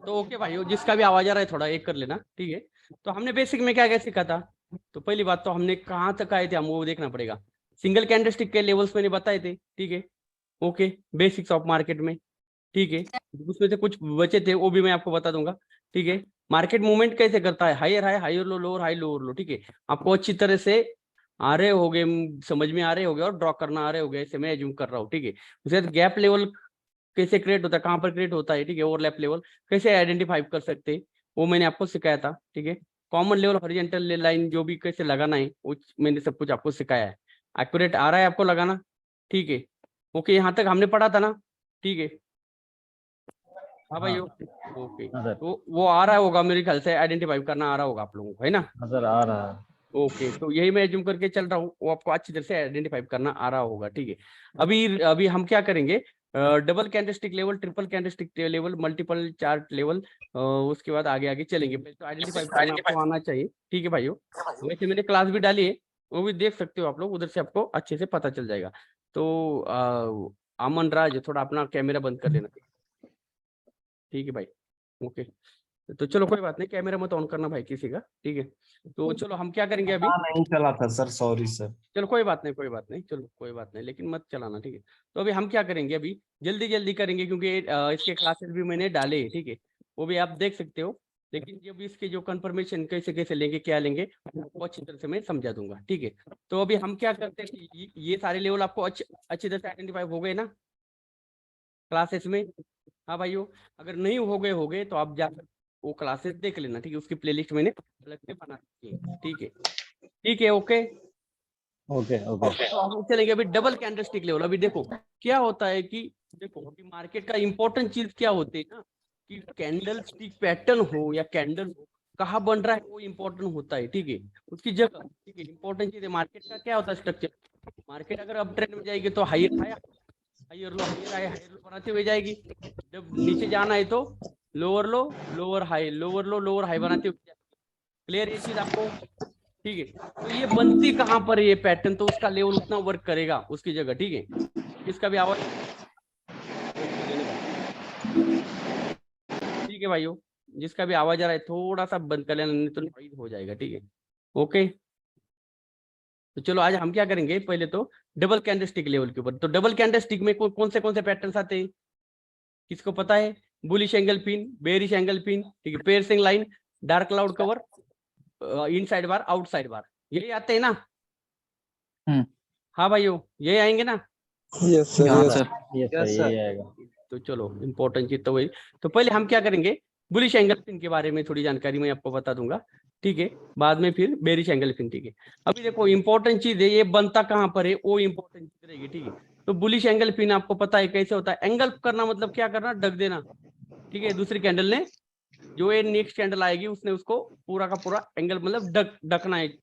तो ओके भाई, जिसका भी आवाज आ रहा है थोड़ा एक कर लेना, ठीक है। तो हमने बेसिक में क्या क्या सीखा था? तो पहली बात तो हमने कहाँ तक आए थे हम वो देखना पड़ेगा। सिंगल कैंडलस्टिक के लेवल्स मैंने बताए थे, ठीक है। ओके, बेसिक्स ऑफ मार्केट में, ठीक है। उसमें से कुछ बचे थे वो भी मैं आपको बता दूंगा, ठीक है। मार्केट मूवमेंट कैसे करता है, higher high, higher low, lower high, lower low, ठीक है। आपको अच्छी तरह से आ रहे होगे, समझ में आ रहे होगे, और ड्रॉ करना आ रहे होगे, ऐसे मैं एज्यूम कर रहा हूँ, ठीक है। उसके बाद गैप लेवल कैसे क्रिएट होता है, कहाँ पर क्रिएट होता है, ठीक है। ओवरलैप लेवल कैसे आइडेंटिफाई कर सकते हैं, वो मैंने आपको सिखाया था, ठीक है। कॉमन लेवल, हॉरिजॉन्टल लाइन जो भी कैसे लगाना है वो मैंने सब कुछ आपको सिखाया है। एक्यूरेट आ रहा है आपको लगाना, ठीक है। ओके, यहाँ तक हमने पढ़ा था ना, ठीक है। हाँ भाई, ओके। हाँ सर। तो वो आ रहा होगा मेरे ख्याल से, आइडेंटिफाई करना आ रहा होगा आप लोगों को, है ना? हाँ सर, आ रहा है। ओके, तो यही मैं एज्यूम करके चल रहा हूँ, वो आपको अच्छी तरह से आइडेंटिफाई करना आ रहा होगा, ठीक है। अभी अभी हम क्या करेंगे, double candlestick level, triple candlestick level, multiple chart level, उसके बाद आगे आगे चलेंगे। पहले तो आइडेंटिफाई करना आपको आना चाहिए, ठीक है भाइयों। वैसे मैंने क्लास भी डाली है, वो भी देख सकते हो आप लोग, उधर से आपको अच्छे से पता चल जाएगा। तो अमन राज, थोड़ा अपना कैमरा बंद कर लेना, ठीक है भाई। ओके, तो चलो कोई बात नहीं, कैमरा मत ऑन करना भाई किसी का, ठीक है। तो चलो हम क्या करेंगे अभी, हाँ, नहीं चला था सर, सॉरी सर। चलो कोई बात नहीं, कोई बात नहीं, चलो कोई बात नहीं, लेकिन मत चलाना, ठीक है। तो अभी हम क्या करेंगे, अभी जल्दी जल्दी करेंगे, क्योंकि इसके क्लासेस भी मैंने डाले हैं, ठीक है। वो भी आप देख सकते हो, लेकिन जब इसके जो कंफर्मेशन कैसे कैसे लेंगे, क्या लेंगे, वो अच्छी तरह से मैं समझा दूंगा, ठीक है। तो अभी हम क्या करते हैं कि ये सारे लेवल आपको अच्छी तरह से आइडेंटिफाई हो गए ना क्लासेस में? हाँ भाइयों, अगर नहीं हो गए तो आप जाकर वो क्लासेस देख लेना, ठीक है। उसकी प्लेलिस्ट मैंने अलग से बना दी है, ठीक है। ठीक है, ओके। Okay okay. तो हम चलेंगे अभी डबल कैंडलस्टिक लेवल। अभी देखो क्या होता है कि, देखो अभी मार्केट का इंपॉर्टेंट चीज क्या होती है ना, कि कैंडल स्टिक पैटर्न हो या कैंडल हो, कहाँ बन रहा है वो इंपॉर्टेंट होता है, ठीक है। उसकी जगह, ठीक है। इंपॉर्टेंट चीज है मार्केट का, क्या होता है स्ट्रक्चर। मार्केट अगर अप ट्रेंड में जाएगी तो higher high, higher low, higher low बनाते हुए जाएगी। जब नीचे जाना है तो lower low, lower high, lower low, lower high बनाते हुए जाएगी। क्लियर ये चीज आपको, ठीक है। तो ये बनती कहाँ पर है ये पैटर्न, तो उसका लेवल उतना वर्क करेगा उसकी जगह, ठीक है। इसका भी आवाज, ठीक है भाइयों, जिसका भी आवाज आ रहा है थोड़ा सा बंद कर लेना, नहीं तो नॉइज हो जाएगा, ठीक है। ओके, तो चलो आज हम क्या करेंगे, पहले तो डबल कैंडलस्टिक लेवल के ऊपर। तो डबल कैंडलस्टिक में कौन से पैटर्न्स आते हैं, किसको पता है? Bullish angle pin, bearish angle pin, ठीक है। Piercing line, dark cloud cover, inside bar, outside bar, यही आते हैं ना? हाँ भाइयों, यही आएंगे ना? यस सर, हाँ यस सर, ये सर, यही आएगा। तो चलो इंपॉर्टेंट चीज तो वही। तो पहले हम क्या करेंगे, बुलिश एंगल पिन के बारे में थोड़ी जानकारी मैं आपको बता दूंगा, ठीक है। बाद में फिर बेरिश एंगल पिन, ठीक है। अभी देखो इंपॉर्टेंट चीज है, ये बनता कहाँ पर है वो इंपॉर्टेंट चीज रहेगी, ठीक है। तो बुलिश एंगल पिन आपको पता है कैसे होता है, एंगल करना मतलब क्या करना, ढक देना, ठीक है। दूसरी कैंडल ने, जो ये नेक्स्ट कैंडल आएगी उसने उसको पूरा का पूरा एंगल मतलब ढकना है,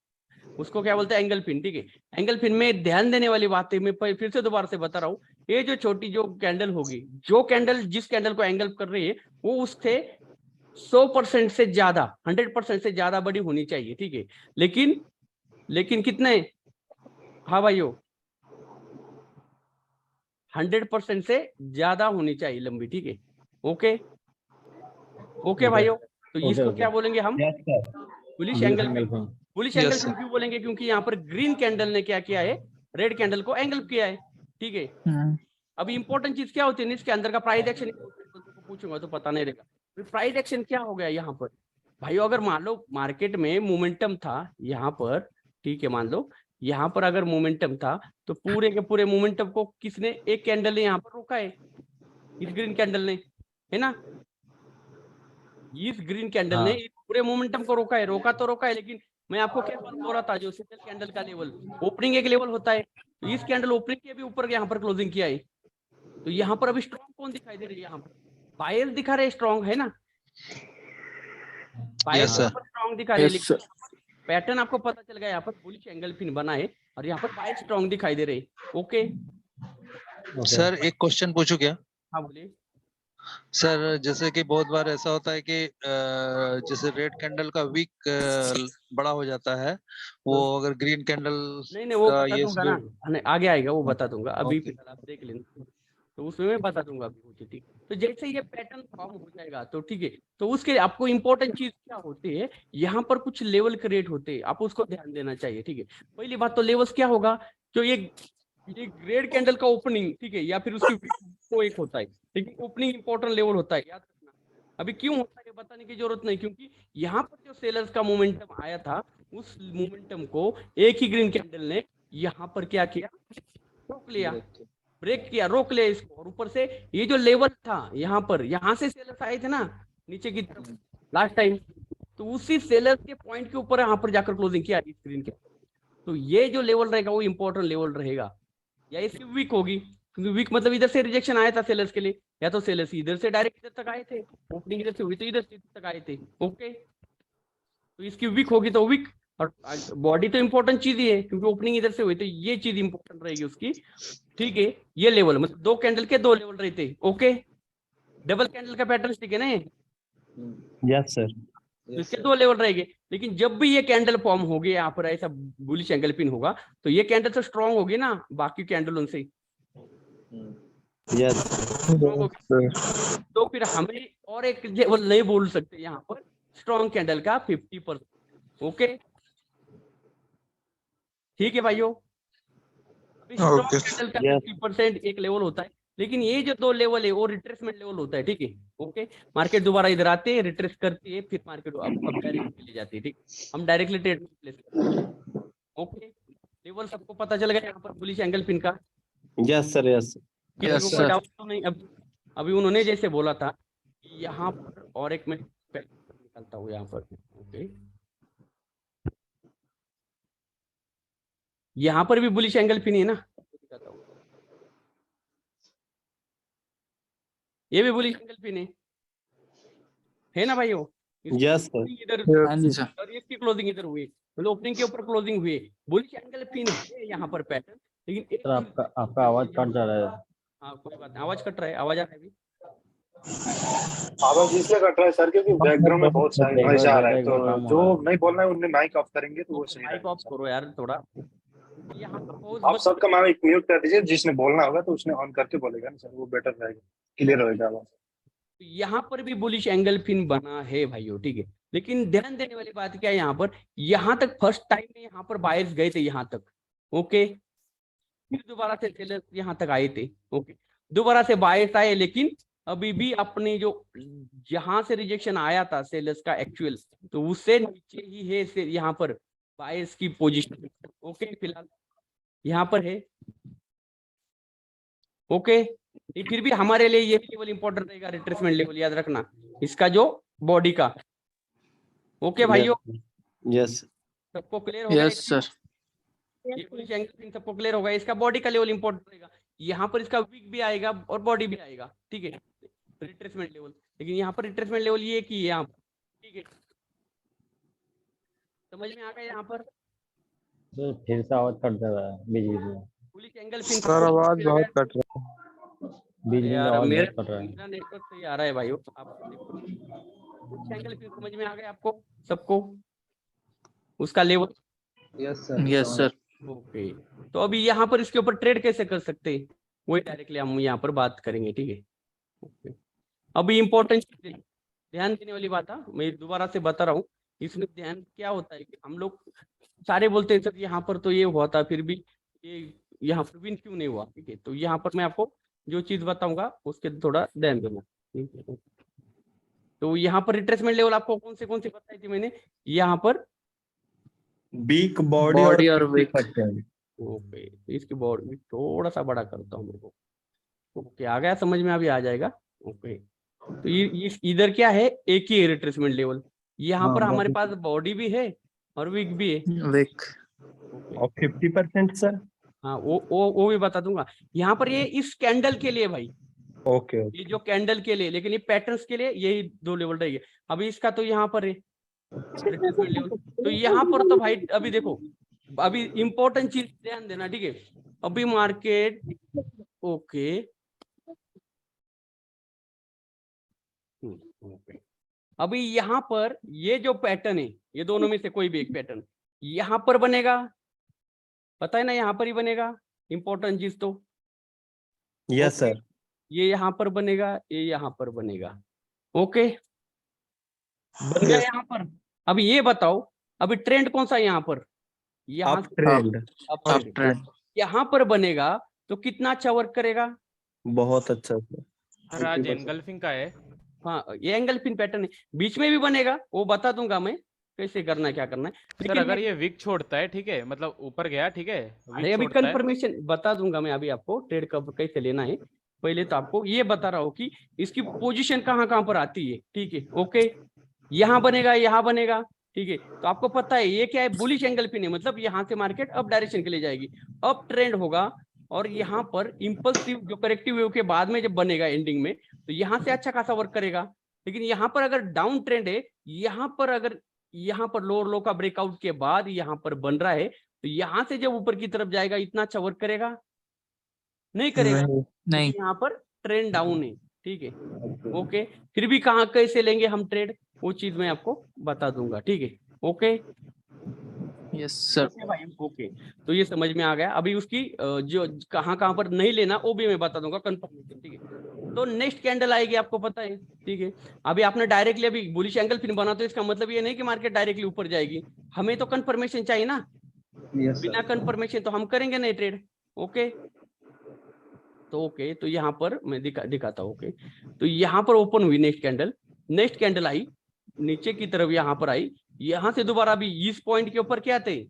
उसको क्या बोलते हैं, एंगल पिन, ठीक है। एंगल पिन में ध्यान देने वाली बात है, मैं फिर से दोबारा से बता रहा हूँ। ये जो छोटी जो कैंडल होगी, जो कैंडल जिस कैंडल को एंगल कर रही है, वो उससे 100% से ज्यादा, 100% से ज्यादा बड़ी होनी चाहिए, ठीक है। लेकिन लेकिन कितने, हाँ भाइयों, 100% से ज्यादा होनी चाहिए लंबी, ठीक है। ओके ओके भाइयों, तो ओके इसको ओके। क्या बोलेंगे हम, yes sir. Bullish bullish angle angle pin. Pin. Bullish angle pin क्यों बोलेंगे, क्योंकि यहाँ पर ग्रीन कैंडल ने क्या किया है, रेड कैंडल को एंगल किया है, ठीक है। अभी इंपॉर्टेंट चीज क्या होती है, इसके अंदर का प्राइस एक्शन, को पूछूंगा तो पता नहीं रहेगा प्राइस एक्शन क्या हो गया यहाँ पर। भाइयों अगर मान लो मार्केट में मोमेंटम था यहाँ पर, ठीक है, मान लो यहाँ पर अगर मोमेंटम था, तो पूरे के पूरे मोमेंटम को किसने, एक कैंडल ने यहाँ पर रोका है, इस ग्रीन कैंडल ने, है ना। इस ग्रीन कैंडल ने हाँ पूरे मोमेंटम को रोका है, रोका तो रोका है, लेकिन मैं आपको क्या बोल रहा था, जो सिंगल कैंडल का लेवल, ओपनिंग एक लेवल होता है, तो इस कैंडल ओपनिंग के भी ऊपर यहाँ पर क्लोजिंग किया है। तो यहाँ पर अभी स्ट्रॉन्ग कौन दिखाई दे रही है, यहाँ पर बायर दिखा रहे स्ट्रॉन्ग, है ना। Buyer yes sir. स्ट्रॉन्ग दिखा रहे हैं, यस लेकिन सर। पैटर्न आपको पता चल गया, यहाँ पर बुलिश एंगल पिन बना है और यहाँ पर बायर स्ट्रॉन्ग दिखाई दे रहे। Okay, okay. सर एक क्वेश्चन पूछूं क्या? हाँ बोलिए। सर जैसे कि बहुत बार ऐसा होता है कि जैसे रेड कैंडल का विक बड़ा हो जाता है, वो अगर ग्रीन कैंडल नहीं नहीं, वो का बता ये दूंगा ना, स्लो। नहीं, आगे आएगा वो बता दूंगा, अभी ओके। फिलहाल आप देख लेना। तो उसमें मैं बता दूंगा अभी वो चीज़, ठीक। तो जैसे ये पैटर्न फॉर्म हो जाएगा तो ठीक है, तो उसके आपको इंपॉर्टेंट चीज क्या होती है, यहाँ पर कुछ लेवल क्रिएट होते हैं, आप उसको ध्यान देना चाहिए, ठीक है। पहली बात तो लेवल्स क्या होगा, जो ये ग्रेड कैंडल का ओपनिंग, ठीक है, या फिर उसकी को एक होता है, ठीक है, ओपनिंग इंपॉर्टेंट लेवल होता है, याद रखना। अभी क्यों होता है बताने की जरूरत नहीं, क्योंकि यहाँ पर जो सेलर्स का मोमेंटम आया था, उस मोमेंटम को एक ही ग्रीन कैंडल ने यहाँ पर क्या किया, रोक लिया, ब्रेक किया, रोक लिया इसको। और ऊपर से ये जो लेवल था यहाँ पर, यहाँ से सेलर्स आए थे ना नीचे की तरफ लास्ट टाइम, तो उसी सेलर्स के पॉइंट के ऊपर यहाँ पर जाकर क्लोजिंग किया स्क्रीन के। तो ये जो लेवल रहेगा वो इंपॉर्टेंट लेवल रहेगा, या इसकी वीक होगी, क्योंकि वीक मतलब इधर से रिजेक्शन आया था सेलर्स के लिए, या तो सेलर्स इधर से डायरेक्ट इधर तक आए थे, ओपनिंग इधर से हुई तो इधर से इधर तक आए थे, ओके। तो इसकी वीक होगी तो वीक, और बॉडी तो इंपॉर्टेंट चीज ही है, क्योंकि ओपनिंग इधर से हुई तो ये चीज इंपॉर्टेंट रहेगी उसकी, ठीक है। ये लेवल मतलब दो कैंडल के दो लेवल रहते, ओके। डबल कैंडल का पैटर्न ठीक है ना ये, यस सर। तो इसके दो लेवल रहेंगे। लेकिन जब भी ये कैंडल फॉर्म होगी यहाँ पर ऐसा बुलिश एंगल पिन होगा, तो ये कैंडल तो स्ट्रांग होगी ना बाकी कैंडल उनसे, यस स्ट्रांग होगी। तो फिर हमें और एक लेवल नहीं बोल सकते यहाँ पर, स्ट्रांग कैंडल का 50%, ओके, ठीक है भाइयों। स्ट्रांग कैंडल का 50% एक लेवल होता है, लेकिन ये जो दो लेवल है वो रिट्रेसमेंट लेवल होता है, ठीक है, ओके। मार्केट दोबारा इधर आते हैं, रिट्रेस करती है, फिर मार्केट अब डायरेक्ट ले जाती है, ठीक। हम डायरेक्टली ट्रेड में प्लेस करते हैं, ओके। लेवल सबको पता चल गया यहाँ पर बुलिश एंगल पिन का, यस सर। यस किसी को कोई डाउट तो नहीं। अभी उन्होंने जैसे बोला था यहाँ पर, और एक मैं निकालता हूँ यहाँ पर, ओके, यहाँ पर भी बुलिश एंगल पिन है ना, दिखाता हूँ, ये भी बुलिश एंगल पिन है ना भाइयों। Yes sir. इधर और इसकी क्लोजिंग इधर हुई, मतलब ओपनिंग के ऊपर क्लोजिंग हुई, बुलिश एंगल पिन है यहाँ पर पैटर्न। लेकिन एक सर आपका आवाज कट जा रहा है। हाँ कोई बात नहीं, आवाज कट रहा है, आवाज आ रहा है अभी, आवाज इसलिए कट रहा है सर क्योंकि बैकग्राउंड में बहुत सारा नॉइज आ रहा है, तो काम हो जो रहा है। नहीं बोलना है उन्हें माइक ऑफ करेंगे तो वो सही माइक रहेगा। ऑफ करो यार थोड़ा, यहाँ पर pause आप मत सबका माइक म्यूट कर दीजिए, जिसने बोलना होगा तो उसने ऑन करके बोलेगा ना सर, वो बेटर रहेगा, क्लियर होएगा आवाज। यहाँ पर भी बुलिश एंगल पिन बना है भाइयों, ठीक है। लेकिन ध्यान देने वाली बात क्या है यहाँ पर, यहाँ तक फर्स्ट टाइम में यहाँ पर बायर्स गए थे यहाँ तक, ओके, फिर दोबारा से सेलर्स यहाँ तक आए थे, ओके, दोबारा से बायर्स आए, लेकिन अभी भी अपने जो जहां से रिजेक्शन आया था सेलर्स का एक्चुअल, तो उससे नीचे ही है यहाँ पर बायर्स की पोजीशन, ओके, फिलहाल यहाँ पर है, ओके। फिर भी हमारे लिए ये लेवल इंपॉर्टेंट रहेगा, रिट्रेसमेंट लेवल याद रखना इसका, जो बॉडी का, ओके भाइयों, यस सबको क्लियर होगा? Yes sir. ये पुलिस एंगल पिन सबको क्लियर होगा, इसका बॉडी का लेवल इंपॉर्टेंट रहेगा, यहाँ पर इसका वीक भी आएगा और बॉडी भी आएगा, ठीक है, रिट्रेसमेंट लेवल। लेकिन यहाँ पर रिट्रेसमेंट लेवल ये की है यहाँ पर, ठीक है, समझ में आ गया यहाँ पर? सर फिर से आवाज कट जा रहा है बीच बीच में। पुलिस एंगल पिन सर आवाज बहुत कट रहा बीच बीच में यार आवाज मेरा बहुत कट रहा है। मेरा नेटवर्क सही आ रहा है भाइयों, आप एंगल पिन समझ में आ गया आपको सबको, उसका लेवल? Yes sir. ओके, तो अभी यहाँ पर इसके ऊपर ट्रेड कैसे कर सकते हैं, वही डायरेक्टली हम यहाँ पर बात करेंगे, ठीक है, ओके। अभी इम्पोर्टेंट ध्यान देने वाली बात है, मैं दोबारा से बता रहा हूँ, इसमें ध्यान क्या होता है कि हम लोग सारे बोलते हैं सर यहाँ पर तो ये हुआ था, फिर भी ये यहाँ पर विन क्यों नहीं हुआ, ठीक है। तो यहाँ पर मैं आपको जो चीज बताऊंगा उसके थोड़ा ध्यान देना, ठीक है। तो यहाँ पर रिट्रेसमेंट लेवल आपको कौन से बताई थी मैंने, यहाँ पर वीक बॉडी और वीक। ओके, इसकी बॉडी थोड़ा सा बड़ा करता हूँ मेरे को, ओके, आ गया समझ में, अभी आ जाएगा, ओके। तो ये इधर क्या है, एक ही है रिट्रेसमेंट लेवल, यहाँ पर हमारे पास बॉडी भी है और वीक भी है, वीक और 50% सर। हाँ वो भी बता दूंगा। यहाँ पर ये इस कैंडल के लिए भाई, ओके ये जो कैंडल के लिए, लेकिन ये पैटर्न्स के लिए यही दो लेवल रहेंगे। अभी इसका तो यहाँ पर है रिट्रेसमेंट लेवल, तो यहाँ पर तो भाई अभी देखो, अभी इंपॉर्टेंट चीज ध्यान देना, ठीक है। अभी मार्केट, ओके, अभी यहाँ पर ये जो पैटर्न है, ये दोनों में से कोई भी एक पैटर्न यहाँ पर बनेगा, पता है ना, यहाँ पर ही बनेगा, इंपॉर्टेंट चीज तो, यस सर। ये यहाँ पर बनेगा, ये यहाँ पर बनेगा। ओके, बन गया यहाँ पर। अभी ये बताओ, अभी ट्रेंड कौन सा है यहाँ पर? यहाँ अप ट्रेंड। अप ट्रेंड यहाँ पर बनेगा तो कितना अच्छा वर्क करेगा? बहुत अच्छा सर। सर आज एंगल्फिंग का है। हाँ, ये एंगल्फिन पैटर्न है, बीच में भी बनेगा, वो बता दूंगा मैं कैसे करना है, क्या करना है। सर लेकिन अगर ये विक छोड़ता है, ठीक है, मतलब ऊपर गया, ठीक है, अरे अभी कंफर्मेशन बता दूंगा मैं, अभी आपको ट्रेड कब कैसे लेना है। पहले तो आपको ये बता रहा हूँ कि इसकी पोजीशन कहाँ कहाँ पर आती है, ठीक है। ओके, यहाँ बनेगा, यहाँ बनेगा, ठीक है। तो आपको पता है ये क्या है, बुलिश एंगल्फिन है, मतलब यहाँ से मार्केट अप डायरेक्शन के लिए जाएगी, अप ट्रेंड होगा। और यहाँ पर इंपल्सिव जो करेक्टिव वेव के बाद में जब बनेगा एंडिंग में, तो यहाँ से अच्छा खासा वर्क करेगा। लेकिन यहाँ पर अगर डाउन ट्रेंड है, यहाँ पर अगर यहाँ पर लोअर लो का ब्रेकआउट के बाद यहाँ पर बन रहा है, तो यहाँ से जब ऊपर की तरफ जाएगा इतना अच्छा वर्क करेगा? नहीं करेगा, नहीं। यहाँ पर ट्रेंड डाउन है, ठीक है। ओके, फिर भी कहाँ कैसे लेंगे हम ट्रेड, वो चीज मैं आपको बता दूंगा, ठीक है। Okay, yes sir. भाई ओके, तो ये समझ में आ गया। अभी उसकी जो कहाँ कहाँ पर नहीं लेना वो भी मैं बता दूंगा कंफर्मेशन, ठीक है। तो नेक्स्ट कैंडल आएगी, आपको पता है, ठीक है। अभी आपने डायरेक्टली अभी बुलिश एंगल फिर बना, तो इसका मतलब ये नहीं कि मार्केट डायरेक्टली ऊपर जाएगी, हमें तो कंफर्मेशन चाहिए ना। बिना कंफर्मेशन तो हम करेंगे नहीं ट्रेड। ओके, तो ओके, तो यहाँ पर मैं दिखाता हूँ। ओके, तो यहाँ पर ओपन हुई नेक्स्ट कैंडल आई नीचे की तरफ, यहाँ पर आई, यहाँ से दोबारा अभी इस पॉइंट के ऊपर क्या थे,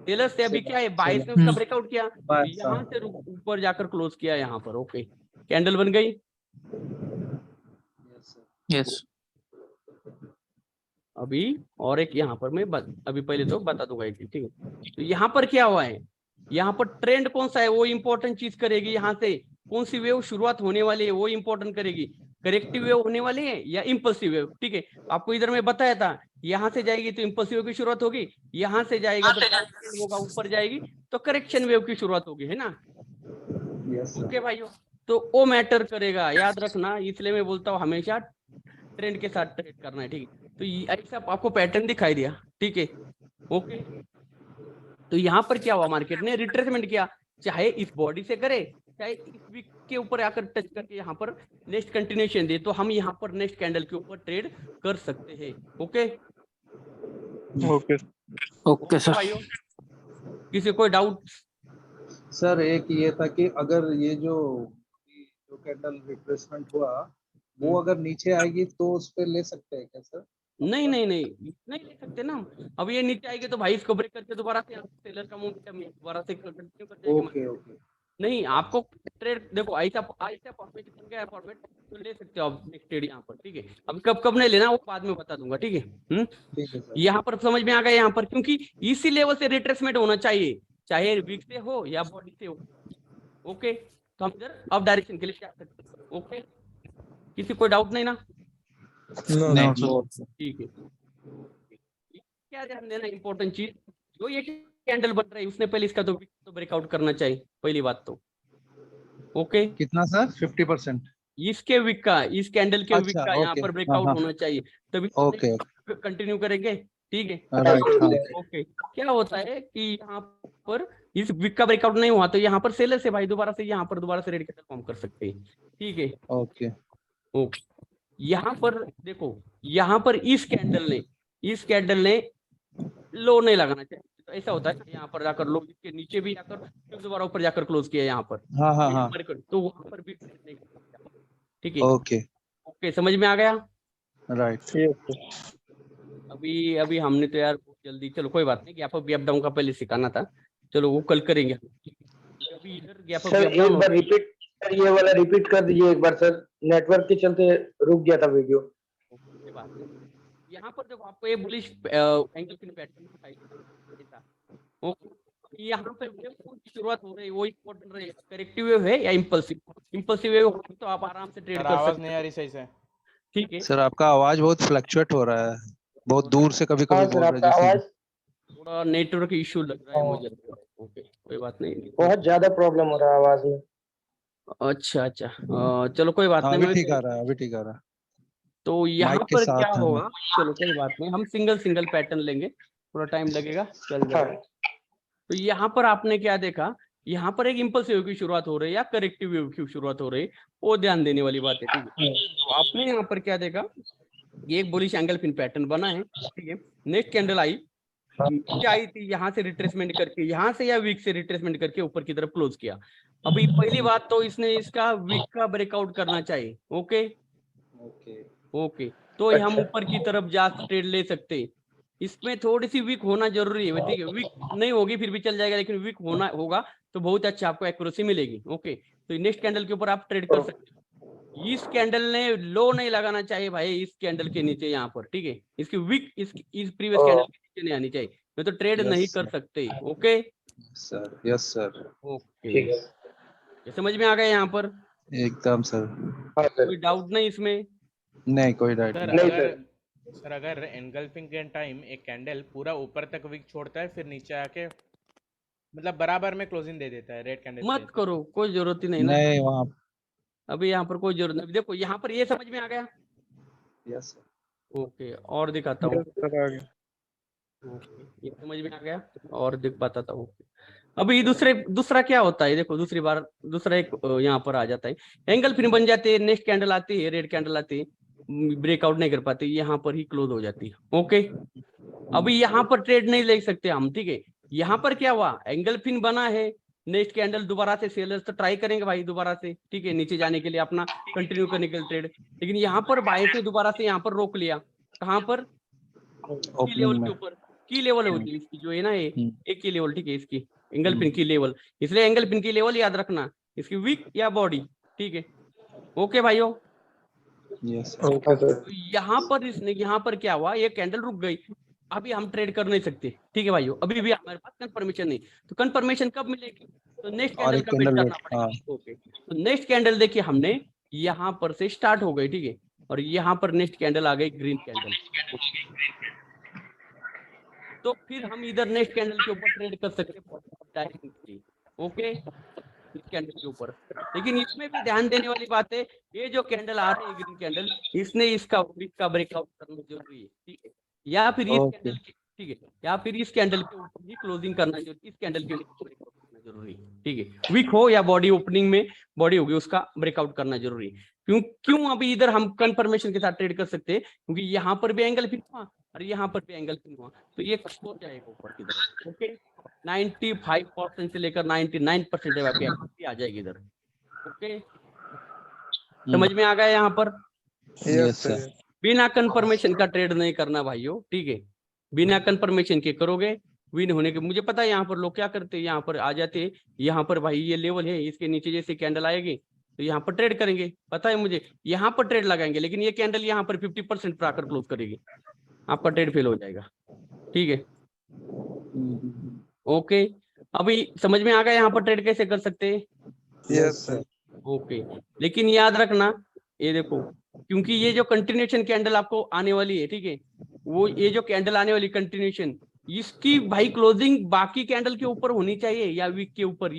सेलर्स थे। अभी क्या है, बाइस ने उसका ब्रेकआउट किया, यहाँ से ऊपर जाकर क्लोज किया यहाँ पर। ओके, कैंडल बन गई। यस, अभी और एक यहाँ पर मैं अभी पहले तो बता दूंगा एक, ठीक है। तो यहाँ पर क्या हुआ है, यहाँ पर ट्रेंड कौन सा है वो इंपॉर्टेंट चीज करेगी। यहाँ से कौन सी वेव शुरुआत होने वाली है वो इंपॉर्टेंट करेगी, करेक्टिव वेव होने वाली है या इंपल्सिव वेव, ठीक है। आपको इधर में बताया था, यहाँ से जाएगी तो इंपल्सिव वेव की शुरुआत होगी, यहाँ से जाएगा तो होगा ऊपर जाएगी तो करेक्शन वेव की शुरुआत होगी, है ना। ओके भाइयों, तो वो मैटर करेगा, याद रखना। इसलिए मैं बोलता हूँ हमेशा ट्रेंड के साथ ट्रेड करना है, ठीक है। तो ऐसा आपको पैटर्न दिखाई दिया, ठीक है। ओके, तो यहाँ पर क्या हुआ, मार्केट ने रिट्रेसमेंट किया, चाहे इस बॉडी से करे, चाहे इस वीक के ऊपर आकर टच करके यहाँ पर नेक्स्ट कंटिन्यूएशन दे, तो हम यहाँ पर नेक्स्ट कैंडल के ऊपर ट्रेड कर सकते हैं। Okay okay okay sir. भाइयों, किसी कोई डाउट? सर एक ये था कि अगर ये जो कैंडल रिट्रेसमेंट हुआ वो अगर नीचे आएगी तो उस पे ले सकते हैं क्या सर? नहीं ले सकते ना। अब ये नीचे आएगी तो भाई इसको ब्रेक करके दोबारा से सेलर का मोमेंटम दोबारा से कंटिन्यू कर जाएगी। ओके ओके, नहीं, आपको ट्रेड देखो ऐसा फॉर्मेट बन गया है, फॉर्मेट तो ले सकते हो आप नेक्स्ट ट्रेड यहाँ पर, ठीक है। अब कब नहीं लेना वो बाद में बता दूंगा, ठीक है। ठीक है सर। यहाँ पर समझ में आ गया, यहाँ पर क्योंकि इसी लेवल से रिट्रेसमेंट होना चाहिए, चाहे वीक से हो या बॉडी से हो। ओके, तो हम इधर अब डायरेक्शन के लिए क्या सकते हैं। ओके, किसी कोई डाउट नहीं ना? ठीक है। क्या ध्यान देना इंपॉर्टेंट चीज, जो ये कैंडल बन रही है उसने पहले इसका तो ब्रेकआउट करना चाहिए, पहली बात तो। ओके, कितना सर? 50%? इसके वीक का, इस कैंडल के वीक का यहाँ पर ब्रेकआउट होना चाहिए, तभी ओके कंटिन्यू करेंगे, ठीक है। राइट। ओके, क्या होता है कि यहाँ पर इस वीक का ब्रेकआउट नहीं हुआ तो यहाँ पर सेलर से भाई दोबारा से यहाँ पर दोबारा से रेड कैंडल फॉर्म कर सकते हैं, ठीक है। ओके ओके, यहाँ पर देखो, यहाँ पर इस कैंडल ने लो नहीं लगाना चाहिए, तो ऐसा होता है यहाँ पर जाकर लो के नीचे भी जाकर फिर दोबारा ऊपर जाकर क्लोज किया यहाँ पर, हाँ, तो वहां पर भी नहीं, ठीक है। ओके, समझ में आ गया? राइट। अभी हमने तो यार जल्दी, चलो कोई बात नहीं, गैप अप गैप डाउन का पहले सिखाना था, चलो वो कल करेंगे। अभी इधर gap up gap down repeat, ये वाला रिपीट कर दीजिए एक बार सर, नेटवर्क के चलते रुक गया था वीडियो। यहाँ पर देखो, आपको ये बुलिश एंगल की पैटर्न दिखाई देता है। ओके, यहाँ पे कौन सी शुरुआत हो रही है वो इम्पोर्टेंट रहेगा, करेक्टिव वेव है या इंपल्सिव वेव हो तो आप आराम से ट्रेड कर सकते हैं। आवाज नहीं आ रही सही से, ठीक है सर आपका आवाज बहुत फ्लक्चुएट हो रहा है, बहुत दूर से कभी कभी बोल रहे हैं, थोड़ा नेटवर्क इश्यू लग रहा है मुझे। ओके, कोई बात नहीं, बहुत ज्यादा प्रॉब्लम हो रहा है आवाज में। अच्छा चलो कोई बात नहीं, अभी ठीक आ रहा है। तो यहाँ पर क्या होगा, चलो कोई बात नहीं, हम सिंगल पैटर्न लेंगे, थोड़ा टाइम लगेगा, चल जाएगा। तो यहाँ पर आपने क्या देखा यहाँ पर एक इम्पल्सिव वेव की शुरुआत हो रही है या करेक्टिव वेव की शुरुआत हो रही है, वो ध्यान देने वाली बात है, ठीक है। तो आपने यहाँ पर क्या देखा, ये एक बुलिश एंगल पिन पैटर्न बना है, ठीक है। नेक्स्ट कैंडल आई, क्या आई थी, यहाँ से रिट्रेसमेंट करके, यहाँ से या वीक से रिट्रेसमेंट करके ऊपर की तरफ क्लोज किया। अभी पहली बात तो इसने इसका वीक का ब्रेकआउट करना चाहिए, ओके ओके, तो हम अच्छा। अच्छा। ऊपर की तरफ जा ट्रेड ले सकते हैं। इसमें थोड़ी सी वीक होना जरूरी है, ठीक है। वीक नहीं होगी फिर भी चल जाएगा, लेकिन वीक होना होगा तो बहुत अच्छा आपको एक्यूरेसी मिलेगी, ओके। तो नेक्स्ट कैंडल के ऊपर आप ट्रेड कर सकते हो। इस कैंडल ने लो नहीं लगाना चाहिए भाई, इस कैंडल के नीचे यहाँ पर, ठीक है। इसकी वीक इस प्रीवियस कैंडल के नीचे नहीं आनी चाहिए, मैं तो ट्रेड Yes, नहीं कर sir. सकते, okay sir, yes sir, okay. ठीक है। ये समझ में आ गया यहाँ पर, एकदम सर, हाँ सर। कोई डाउट नहीं इसमें? नहीं कोई डाउट सर नहीं, अगर सर अगर एनगल्फिंग के टाइम एक कैंडल पूरा ऊपर तक वीक छोड़ता है, फिर नीचे आके मतलब बराबर में क्लोजिंग दे देता है रेड कैंडल मत करो, कोई जरूरत ही नहीं ना, नहीं वहाँ, अभी यहाँ पर कोई जरूरत नहीं। देखो यहाँ पर ये समझ में आ गया, यस सर, ओके। और दिखाता हूँ, ये समझ में आ गया और दिख बताता हूँ। अभी दूसरा क्या होता है, देखो दूसरा एक यहाँ पर आ जाता है, एंगल फिर बन जाते हैं, नेक्स्ट कैंडल आती है, रेड कैंडल आती है, ब्रेकआउट नहीं कर पाती, यहाँ पर ही क्लोज हो जाती है, ओके। अभी यहाँ पर ट्रेड नहीं ले सकते हम, ठीक है। यहाँ पर क्या हुआ, एंगल फिन बना है, नेक्स्ट कैंडल दोबारा से सेलर्स तो ट्राई करेंगे भाई दोबारा से, ठीक है, नीचे जाने के लिए अपना कंटिन्यू करने के लिए ट्रेड, लेकिन यहाँ पर बाय से दोबारा से यहाँ पर रोक लिया, कहाँ पर, की लेवल के ऊपर। की लेवल होती है इसकी जो है ना, ये एक की लेवल, ठीक है, इसकी एंगल पिन की लेवल, इसलिए एंगल पिन की लेवल याद रखना, इसकी वीक या बॉडी, ठीक है, ओके भाइयों। यस हाँ सर। तो यहाँ पर यहाँ पर क्या हुआ, ये कैंडल रुक गई, अभी हम ट्रेड कर नहीं सकते, ठीक है भाइयों, अभी भी हमारे पास कंफर्मेशन नहीं। तो कंफर्मेशन कब मिलेगी, तो नेक्स्ट और कैंडल एक का वेट कैंडल करना वेट, पड़ेगा, ओके। तो नेक्स्ट कैंडल देखिए हमने यहाँ पर से स्टार्ट हो गई, ठीक है, और यहाँ पर नेक्स्ट कैंडल आ गई ग्रीन कैंडल, तो फिर हम इधर नेक्स्ट कैंडल के ऊपर ट्रेड कर सकते हैं, ओके, इस कैंडल के ऊपर। लेकिन इसमें भी ध्यान देने वाली बात है, ये जो कैंडल आ रही है ग्रीन कैंडल, इसने इसका ब्रेकआउट करना जरूरी है, ठीक है, या फिर इस कैंडल के, ठीक है, या फिर इस कैंडल के ऊपर ही क्लोजिंग करना जरूरी, इस कैंडल के ऊपर ब्रेकआउट करना जरूरी है, ठीक है। वीक हो या बॉडी ओपनिंग में बॉडी होगी, उसका ब्रेकआउट करना जरूरी है। क्यों अभी इधर हम कंफर्मेशन के साथ ट्रेड कर सकते हैं, क्योंकि यहाँ पर भी एंगल फिर हुआ और यहाँ पर भी एंगल फिर हुआ, तो ये हो जाएगा ऊपर की तरफ, ओके। 95% से लेकर 99% आ जाएगी इधर, ओके। समझ में आ गया यहाँ पर, यस सर, बिना कंफर्मेशन का ट्रेड नहीं करना भाइयों, ठीक है, बिना कंफर्मेशन के करोगे विन होने के। मुझे पता है यहाँ पर लोग क्या करते हैं, यहाँ पर आ जाते हैं, यहाँ पर भाई ये लेवल है, इसके नीचे जैसे कैंडल आएगी तो यहाँ पर ट्रेड करेंगे, पता है मुझे, यहाँ पर ट्रेड लगाएंगे, लेकिन ये कैंडल यहाँ पर 50% पर आकर क्लोज करेगी, आपका ट्रेड फेल हो जाएगा, ठीक है, ओके। अभी समझ में आ गया यहाँ पर ट्रेड कैसे कर सकते हैं, यस सर, ओके। लेकिन याद रखना, ये देखो, क्योंकि ये जो कंटिन्यूएशन कैंडल आपको आने वाली है, ठीक है, वो ये जो कैंडल आने वाली कंटिन्यूएशन, इसकी भाई क्लोजिंग बाकी कैंडल के ऊपर होनी चाहिए या वीक के ऊपर,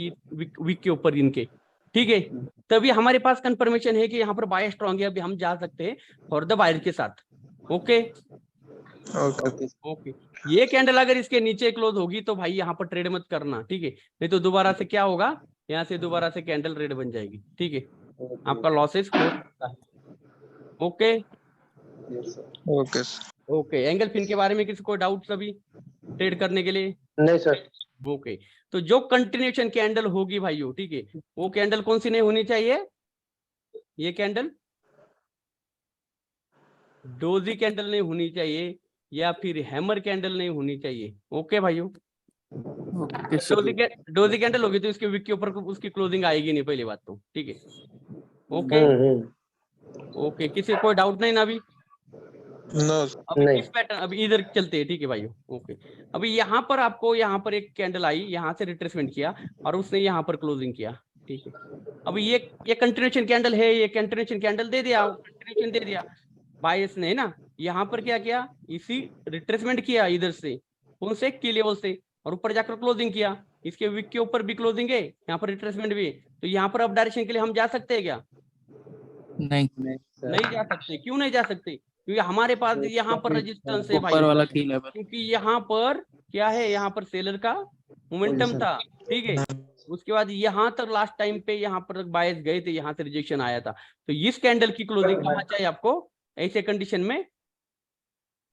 वीक के ऊपर इनके, ठीक है, तभी हमारे पास कंफर्मेशन है कि यहाँ पर बाय स्ट्रॉन्ग है, अभी हम जा सकते हैं फॉर द बायर के साथ, ओके ओके। ये कैंडल अगर इसके नीचे क्लोज होगी तो भाई यहाँ पर ट्रेड मत करना, ठीक है, नहीं तो दोबारा से क्या होगा, यहाँ से दोबारा से कैंडल रेड बन जाएगी, ठीक है, आपका लॉसेस हो सकता है, okay okay okay. Engulfing के बारे में किसी को डाउट अभी ट्रेड करने के लिए, नहीं सर। ओके। तो जो कंटिन्यूएशन कैंडल होगी भाइयों, ठीक है, वो कैंडल कौन सी नहीं होनी चाहिए, ये कैंडल डोजी कैंडल नहीं होनी चाहिए या फिर हैमर कैंडल नहीं होनी चाहिए, ओके भाइयों। Okay sir. डोजी कैंडल होगी तो इसके वीक के ऊपर उसकी क्लोजिंग आएगी नहीं, पहली बात तो, ठीक है, ओके ओके। किसी कोई डाउट नहीं ना अभी, अभी नहीं। इस पैटर्न, अभी इधर चलते हैं, ठीक है भाइयों, ओके। अभी यहाँ पर आपको, यहाँ पर एक कैंडल आई, यहाँ से रिट्रेसमेंट किया और उसने यहाँ पर क्लोजिंग किया, ठीक है। अभी ये कंटिन्यूएशन कैंडल है, ये कंटिन्यूएशन कैंडल दे दिया, कंटिन्यूएशन दे दिया बायस ने ना, यहाँ पर क्या किया, इसी रिट्रेसमेंट किया इधर से, कौन से की लेवल से, और ऊपर जाकर क्लोजिंग किया, इसके वीक के ऊपर भी क्लोजिंग है, यहाँ पर रिट्रेसमेंट भी है, तो यहाँ पर अप डायरेक्शन के लिए हम जा सकते हैं क्या, नहीं नहीं जा सकते। क्यों नहीं जा सकते, क्योंकि हमारे पास यहाँ पर रेजिस्टेंस है ऊपर भाई, वाला की लेवल। क्योंकि यहाँ पर क्या है, यहाँ पर सेलर का मोमेंटम था, ठीक है, उसके बाद यहाँ तक लास्ट टाइम पे यहाँ पर बायस गए थे, यहाँ से रिजेक्शन आया था। तो इस कैंडल की क्लोजिंग कहाँ चाहिए आपको ऐसे कंडीशन में,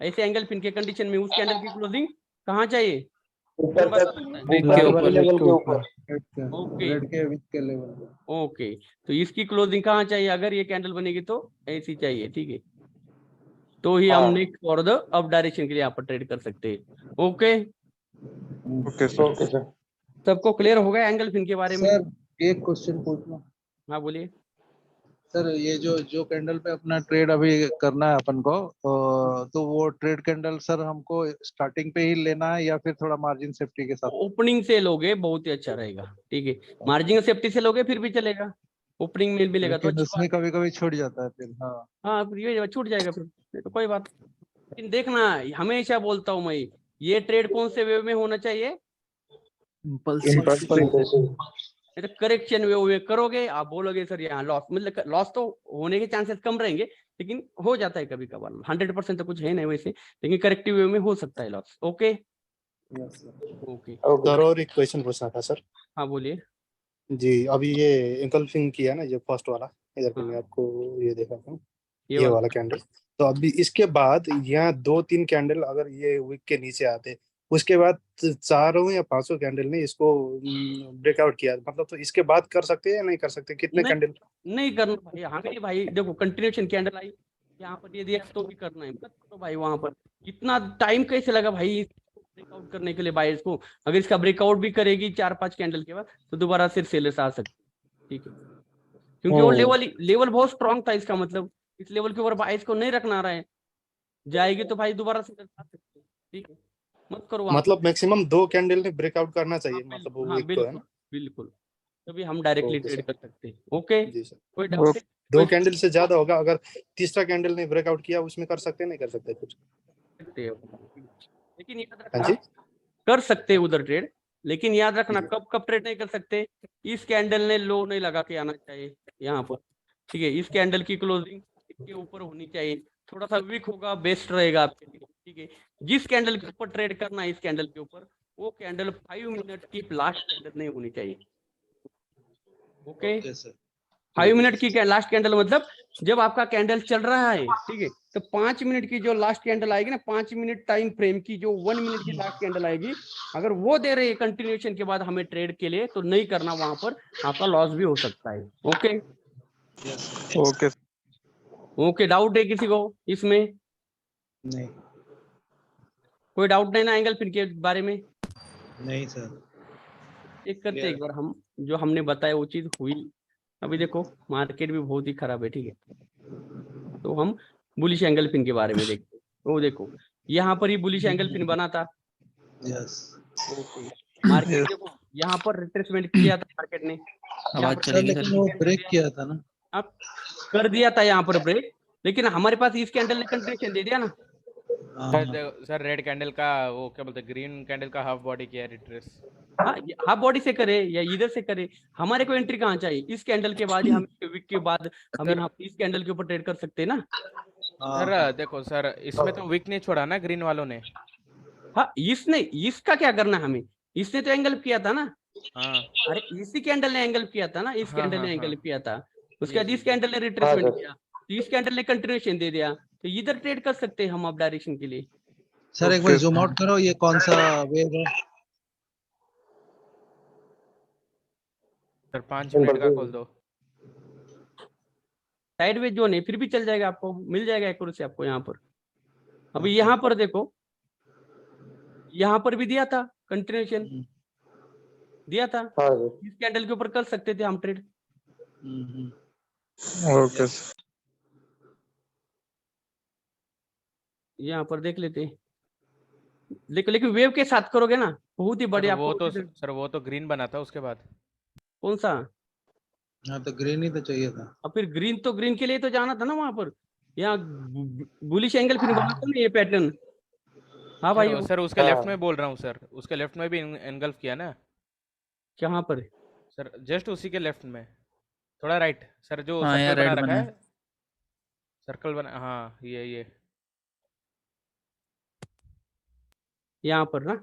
ऐसे एंगल पिन के कंडीशन में उस कैंडल की क्लोजिंग कहाँ चाहिए? ऊपर कौन बता तक, सकता है? Wick ऊपर के वाले ऊपर, लेवल wick के के ऊपर। ओके रेड के विक के लेवल पे। ओके, तो इसकी क्लोजिंग कहाँ चाहिए? अगर ये कैंडल बनेगी तो ऐसी चाहिए, ठीक है, तो ही हम हाँ। Next for the up direction के लिए यहाँ पर ट्रेड कर सकते हैं। Okay, okay sir. Okay sir. सबको क्लियर हो गया एंगल पिन के बारे में? सर एक क्वेश्चन पूछना हाँ बोलिए। सर, ये जो कैंडल पे अपना ट्रेड अभी करना है अपन को, तो वो ट्रेड कैंडल सर हमको स्टार्टिंग पे ही लेना है या फिर थोड़ा मार्जिन सेफ्टी के साथ? ओपनिंग से लोगे बहुत ही अच्छा रहेगा, ठीक है, मार्जिन सेफ्टी से लोगे फिर भी चलेगा, ओपनिंग में मिलेगा तो लेकिन अच्छी उसमें बात है। कभी कभी छूट जाता है फिर। हाँ हाँ फिर ये छूट जाएगा फिर, ये तो कोई बात नहीं। लेकिन देखना, हमेशा बोलता हूँ मैं, ये ट्रेड कौन से वे में होना चाहिए? impulsive, तो करेक्शन वे करोगे, आप बोलोगे सर यहाँ लॉस, मतलब लॉस तो होने के चांसेस कम रहेंगे, लेकिन हो जाता है कभी कभार, 100% तो कुछ है नहीं वैसे, लेकिन करेक्टिव वे में हो सकता है लॉस। ओके ओके, सर और एक क्वेश्चन पूछना था सर। हाँ बोलिए। जी, अभी ये एंगल्फिंग किया ना, ये फर्स्ट वाला, इधर पे मैं हाँ, आपको ये देखा था, ये ये वाला वाला कैंडल। तो अभी इसके बाद यहाँ 2-3 कैंडल अगर ये विक के नीचे आते, उसके बाद 4 या 5 कैंडल ने इसको ब्रेकआउट किया, मतलब तो इसके बाद कर सकते हैं या नहीं कर सकते? कितने नहीं कैंडल? नहीं करना भाई, हमें भाई देखो कंटिन्यूशन कैंडल आई यहाँ पर, ये दिया तो भी करना है, मत करो भाई। वहां पर कितना टाइम कैसे लगा भाई ब्रेकआउट करने के लिए बायर्स को? अगर इसका ब्रेकआउट भी करेगी 4-5 कैंडल के बाद तो दोबारा फिर सेलर्स आ सकते, ठीक है, क्योंकि वो लेवल बहुत स्ट्रांग था इसका, मतलब इस लेवल के ऊपर बायर्स को नहीं रखना रहा है, जाएगी तो भाई दोबारा सेलर्स आ सकते हैं, ठीक है, मत करो वहां पर। मतलब मैक्सिमम 2 कैंडल ने ब्रेकआउट करना चाहिए, मतलब वो हाँ विक को, है ना? बिल्कुल, तभी हम डायरेक्टली ओके ट्रेड सर। कर सकते हैं। ओके, जी सर। कोई डाउट है? 2 कैंडल से ज्यादा होगा, अगर तीसरा कैंडल ने ब्रेकआउट किया उसमें कर सकते हैं, नहीं कर सकते कुछ? सकते हो, लेकिन याद हाँ रखना जी। कर सकते हैं उधर ट्रेड, लेकिन याद रखना जी। कब कब ट्रेड नहीं कर सकते? इस कैंडल ने लो नहीं लगा के आना चाहिए यहाँ पर, ठीक है, इस कैंडल की क्लोजिंग इसके ऊपर होनी चाहिए, थोड़ा सा वीक होगा बेस्ट रहेगा आपके लिए, ठीक है। जिस कैंडल के ऊपर ट्रेड करना है इस कैंडल के ऊपर, वो कैंडल 5 मिनट की लास्ट कैंडल नहीं होनी चाहिए। Okay, okay sir. 5 मिनट की लास्ट कैंडल मतलब जब आपका कैंडल चल रहा है, ठीक है, तो 5 मिनट की जो लास्ट कैंडल आएगी ना, 5 मिनट टाइम फ्रेम की जो 1 मिनट की लास्ट कैंडल आएगी, अगर वो दे रहे हैं कंटिन्यूएशन के बाद हमें ट्रेड के लिए, तो नहीं करना, वहां पर आपका लॉस भी हो सकता है। ओके ओके ओके, डाउट है किसी को इसमें? नहीं कोई डाउट नहीं ना एंगल पिन के बारे में? नहीं सर। एक करते एक बार हम, जो हमने बताया वो चीज हुई। अभी देखो मार्केट भी बहुत ही खराब है, ठीक है, तो हम बुलिश एंगल पिन के बारे में देखते हैं। वो देखो यहाँ पर ही बुलिश एंगल पिन बना था। यस ओके, मार्केट देखो यहाँ पर रिट्रेसमेंट किया था मार्केट ने, यहाँ आवाज पर चलेगी लेकिन सर? वो ब्रेक किया था ना। अब कर दिया था यहाँ पर ब्रेक, लेकिन हमारे पास इस कैंडल ने कंट्रीब्यूशन दे दिया ना। सर रेड कैंडल का वो क्या बोलते हैं, ग्रीन कैंडल का हाफ बॉडी किया रिट्रेस। हाँ, हाफ बॉडी से करे या इधर से करे, हमारे को एंट्री कहाँ चाहिए? इस कैंडल के बाद ही हम वीक के बाद हम सर यहाँ इस कैंडल के ऊपर ट्रेड कर सकते हैं ना। सर देखो सर, इसमें तो वीक नहीं छोड़ा ना ग्रीन वालों ने। हाँ, इसने इसका क्या करना हमें? इसने तो एंगल किया था ना। हाँ अरे इसी कैंडल ने एंगल किया था ना, इस हाँ कैंडल हाँ ने हाँ एंगल किया था, उसके जी बाद जी इस जी। कैंडल ने रिट्रेसमेंट किया, तो इस कैंडल ने कंटिन्यूएशन दे दिया, तो इधर ट्रेड कर सकते हैं हम अप डायरेक्शन के लिए। सर एक बार जूम आउट करो, ये कौन सा वेव है? सर 5 मिनट का खोल दो। साइडवेज जोन है फिर भी चल जाएगा, आपको मिल जाएगा एक्यूरेसी आपको यहाँ पर। अभी यहाँ पर देखो, यहाँ पर भी दिया था कंटिन्यूएशन, दिया था, हाँ जी। इस कैंडल के ऊपर कर सकते थे हम ट्रेड। ओके यहाँ पर देख लेते हैं, लेकिन वेव के साथ करोगे ना बहुत ही सर बढ़िया वो आपको। तो सर वो तो ग्रीन बना था उसके बाद। कौन सा? हाँ तो ग्रीन ही तो चाहिए था। अब फिर ग्रीन, तो ग्रीन के लिए तो जाना था ना वहां पर, यहाँ बुलिश एंगल फिर बना था ना ये पैटर्न। हाँ भाई, सर उसके लेफ्ट में बोल रहा हूँ सर, उसके लेफ्ट में भी एनगल्फ किया ना कहाँ पर? सर, जस्ट उसी के लेफ्ट में, थोड़ा राइट सर, जो हाँ यार सर्कल बना रेड रखा बना है, सर्कल बना, हाँ ये यहाँ पर ना,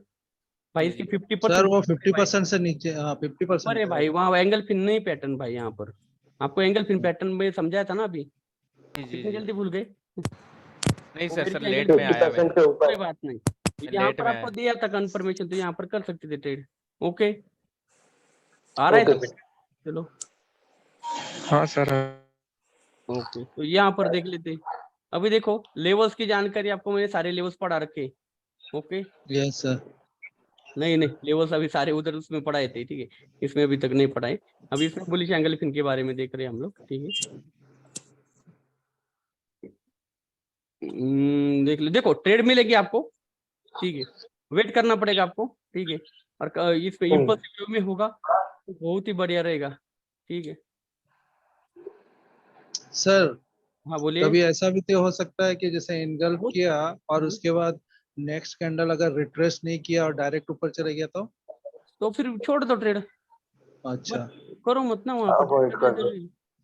भाई इसकी सर 50% वो 50% से नीचे, हाँ 50% अरे भाई वहाँ एंगल फिन नहीं पैटर्न भाई, यहाँ पर आपको एंगल फिन पैटर्न में समझाया था ना अभी, जी जी कितनी जी जल्दी भूल गए। नहीं वो सर मेरे सर को लेट एंगल में आया मैं, 50% के कोई ऊपर। बात नहीं, यहाँ लेट पर में आपको आया। दिया था कंफर्मेशन, तो यहाँ पर कर सकते थे ट्रेड। ओके आ रहा है ओके समझ में? चलो हाँ सर। ओके, तो यहाँ पर देख लेते। अभी देखो लेवल्स की जानकारी आपको मैंने सारे लेवल्स पढ़ा रखे। Okay yes sir. नहीं नहीं, लेवल्स अभी सारे उधर उसमें पढ़ाए थे, ठीक है, इसमें अभी तक नहीं पढ़ाए। अभी इसमें बुलिश एंगल फिन के बारे में देख रहे हैं हम लोग, ठीक है। देख लो, देखो ट्रेड मिलेगी आपको, ठीक है, वेट करना पड़ेगा आपको, ठीक है, और इसमें इम्पल्सिव में होगा तो बहुत ही बढ़िया रहेगा, ठीक है। सर हाँ बोलिए। कभी ऐसा भी तो हो सकता है कि जैसे इनगल्फ बहुत- किया और हम्म, उसके बाद नेक्स्ट कैंडल अगर रिट्रेस नहीं किया और डायरेक्ट ऊपर चले गया तो फिर छोड़ दो ट्रेड, अच्छा। करो मत ना वहां पर, अवॉइड कर दो।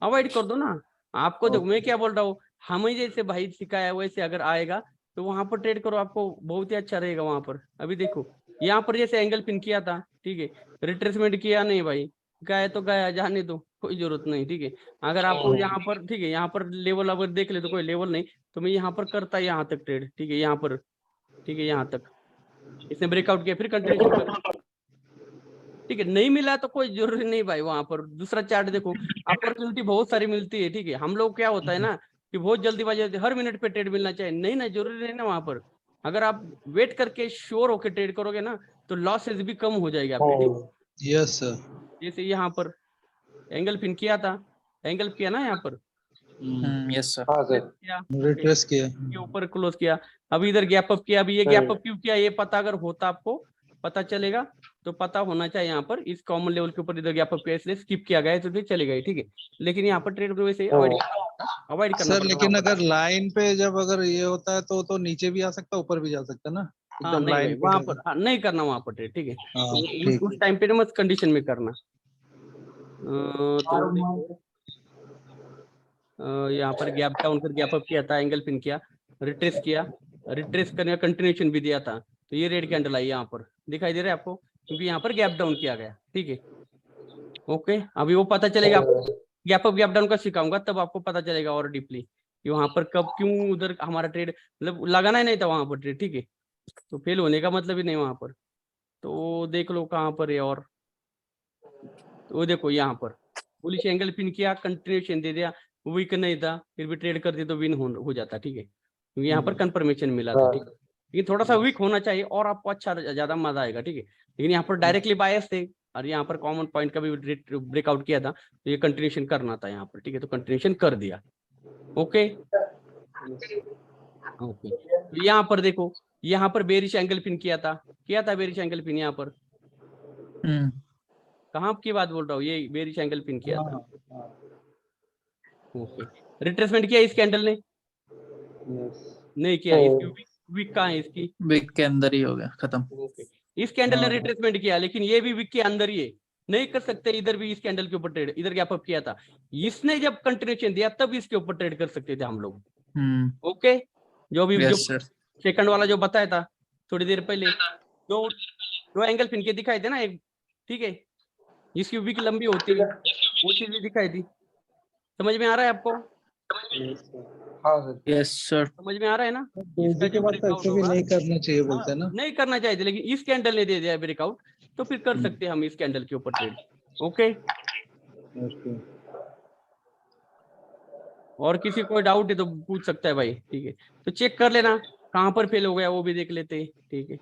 अवॉइड कर दो ना। आपको देखो मैं ओके। क्या बोल रहा हूँ, हमें जैसे भाई सिखाया वैसे अगर आएगा तो वहां पर ट्रेड करो, आपको बहुत ही अच्छा रहेगा वहां पर। अभी देखो यहाँ पर जैसे एंगल पिन किया था, ठीक है, रिट्रेसमेंट किया नहीं भाई, गया तो गया, जाने दो, कोई जरूरत नहीं, ठीक है। अगर आपको यहाँ पर, ठीक है, यहाँ पर लेवल अगर देख ले तो कोई लेवल नहीं, तो मैं यहाँ पर करता यहाँ तक ट्रेड, ठीक है, यहाँ पर, ठीक है, यहाँ तक इसने ब्रेकआउट किया, फिर कंटिन्यूशन कर, ठीक है। नहीं मिला तो कोई जरूरी नहीं भाई, वहां पर दूसरा चार्ट देखो, अपॉर्चुनिटी बहुत सारी मिलती है, ठीक है। हम लोग क्या होता है ना कि बहुत जल्दीबाजी होती है, हर मिनट पे ट्रेड मिलना चाहिए, नहीं ना, जरूरी नहीं ना वहां पर। अगर आप वेट करके श्योर होकर ट्रेड करोगे ना तो लॉसेस भी कम हो जाएगी आपकी, ठीक। Yes sir. जैसे यहाँ पर एंगल पिन किया था, एंगल किया ना यहाँ पर, यस सर। हाँ सर। किया, रिट्रेस किया। के ऊपर क्लोज किया, अभी इधर गैप अप किया। अभी ये गैप अप क्यों किया, ये पता अगर होता आपको, पता चलेगा, तो पता होना चाहिए यहाँ पर इस कॉमन लेवल के ऊपर इधर गैप अप किया, इसलिए स्किप किया गया, तो फिर चले गए, ठीक है। लेकिन यहाँ पर ट्रेड वैसे अवॉइड करना सर पड़ता लेकिन वहाँ पर। अगर लाइन पे जब अगर ये होता है तो नीचे भी आ सकता है, ऊपर भी जा सकता है ना, हाँ एकदम नहीं भाई, लाइन पे वहां है। पर नहीं करना वहां पर ट्रेड, ठीक है। हाँ तो ठीक। उस टाइम पे मत कंडीशन में करना। तो देखो यहाँ पर गैप डाउन कर गैप अप किया था, एंगल पिन किया, रिट्रेस किया, रिट्रेस करने का कंटिन्यूएशन भी दिया था, तो ये रेड कैंडल आई यहाँ पर, दिखाई दे रहा है आपको, क्योंकि यहाँ पर गैप डाउन किया गया, ठीक है। ओके अभी वो पता चलेगा आपको, गैप अप गैप डाउन का सिखाऊंगा, तब आपको पता चलेगा और डीपली कि वहां पर कब क्यों उधर हमारा ट्रेड, मतलब लगाना ही नहीं था वहां पर ट्रेड, ठीक है। तो फेल होने का मतलब ही नहीं वहां पर। तो देख लो कहाँ पर है, और तो वो देखो यहाँ पर बुलिश एंगल पिन किया, कंटिन्यूएशन दे दिया, वीक नहीं था, फिर भी ट्रेड करते तो विन हो जाता, ठीक है, क्योंकि यहाँ पर कंफर्मेशन मिला था, ठीक है। लेकिन थोड़ा सा वीक होना चाहिए और आपको अच्छा ज्यादा मजा आएगा, ठीक है। लेकिन यहाँ पर डायरेक्टली बायस थे और यहाँ पर कॉमन पॉइंट का भी ब्रेकआउट किया था, तो ये कंटिन्यूएशन करना था यहाँ पर, ठीक है, तो कंटिन्यूएशन कर दिया। ओके ओके, तो यहाँ पर देखो, यहाँ पर बेरिश एंगल पिन किया था बेरिश एंगल पिन यहाँ पर, कहाँ की बात बोल रहा हूँ, ये बेरिश एंगल पिन किया था। ओके रिट्रेसमेंट किया इस कैंडल ने, नहीं किया, इसकी वीक कहाँ है इसकी, वीक के अंदर ही हो गया खत्म। ओके इस कैंडल ने रिट्रेसमेंट किया, लेकिन ये भी वीक के अंदर ही है, नहीं कर सकते इधर भी, इस कैंडल के ऊपर ट्रेड, इधर गैप अप किया था, इसने जब कंटिन्यूएशन दिया तब इसके ऊपर ट्रेड कर सकते थे हम लोग। ओके जो भी जो यस सर। सेकंड वाला जो बताया था थोड़ी देर पहले, जो एंगल पिन के दिखाए थे ना एक, ठीक है, जिसकी वीक लंबी होती है वो चीज भी दिखाई थी। समझ में आ रहा है आपको? हाँ सर। Yes sir. समझ में आ रहा है ना? दूसरे के बाद ऐसे भी नहीं करना चाहिए बोलते हैं ना। नहीं करना चाहिए था, लेकिन इस कैंडल ने दे दिया ब्रेकआउट, तो फिर कर सकते हैं हम इस कैंडल के ऊपर ट्रेड। ओके और किसी को कोई डाउट है तो पूछ सकता है भाई, ठीक है। तो चेक कर लेना कहाँ पर फेल हो गया, वो भी देख लेते हैं, ठीक है।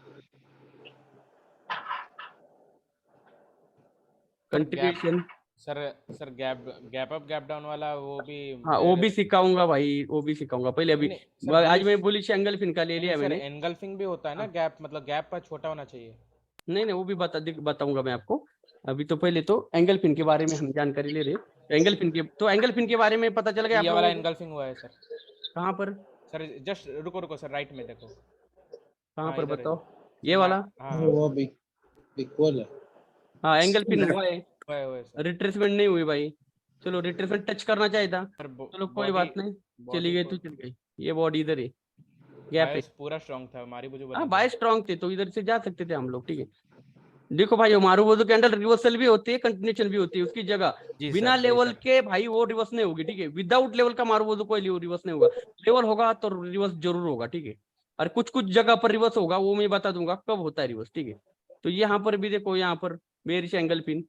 Continuation sir gap up gap down वाला वो भी हाँ वो भी सिखाऊंगा भाई, वो भी सिखाऊंगा पहले। अभी आज मैं बुलिश एंगल फिन का ले लिया मैंने। एनगल्फिंग भी होता है ना, गैप मतलब गैप पर छोटा होना चाहिए। नहीं वो भी बताऊंगा मैं आपको। अभी तो पहले तो एंगल फिन के बारे में हम जानकारी ले रहे हैं। एंगल फिन के बारे में पता चल गया। ये वाला एनगल्फिंग हुआ है सर। कहाँ पर सर? जस्ट रुको सर, राइट में देखो। कहाँ पर बताओ? ये वाला वो भी इक्वल है। हाँ एंगल पिन हुआ है, सर। रिट्रेसमेंट नहीं हुई भाई। चलो रिट्रेसमेंट टच करना चाहिए था, चलो कोई बात नहीं, चली गई तो चल गई। ये बॉडी इधर है, गैप है, पूरा स्ट्रांग था, हमारी बुझो हाँ बाय स्ट्रांग थे तो इधर से जा सकते थे हम लोग, ठीक है। देखो भाई मारुवोजो कैंडल रिवर्सल भी होती है, कंटिन्यूएशन भी होती है उसकी जगह। जी बिना सर, जी लेवल सर। के भाई वो रिवर्स नहीं होगी, ठीक है। विदाउट लेवल का मारुवोजो कोई रिवर्स नहीं होगा। लेवल होगा तो रिवर्स जरूर होगा, ठीक है। और कुछ कुछ जगह पर रिवर्स होगा, वो मैं बता दूंगा कब होता है रिवर्स, ठीक है। तो यहाँ पर भी देखो, यहाँ पर बेरिश एंगल पिन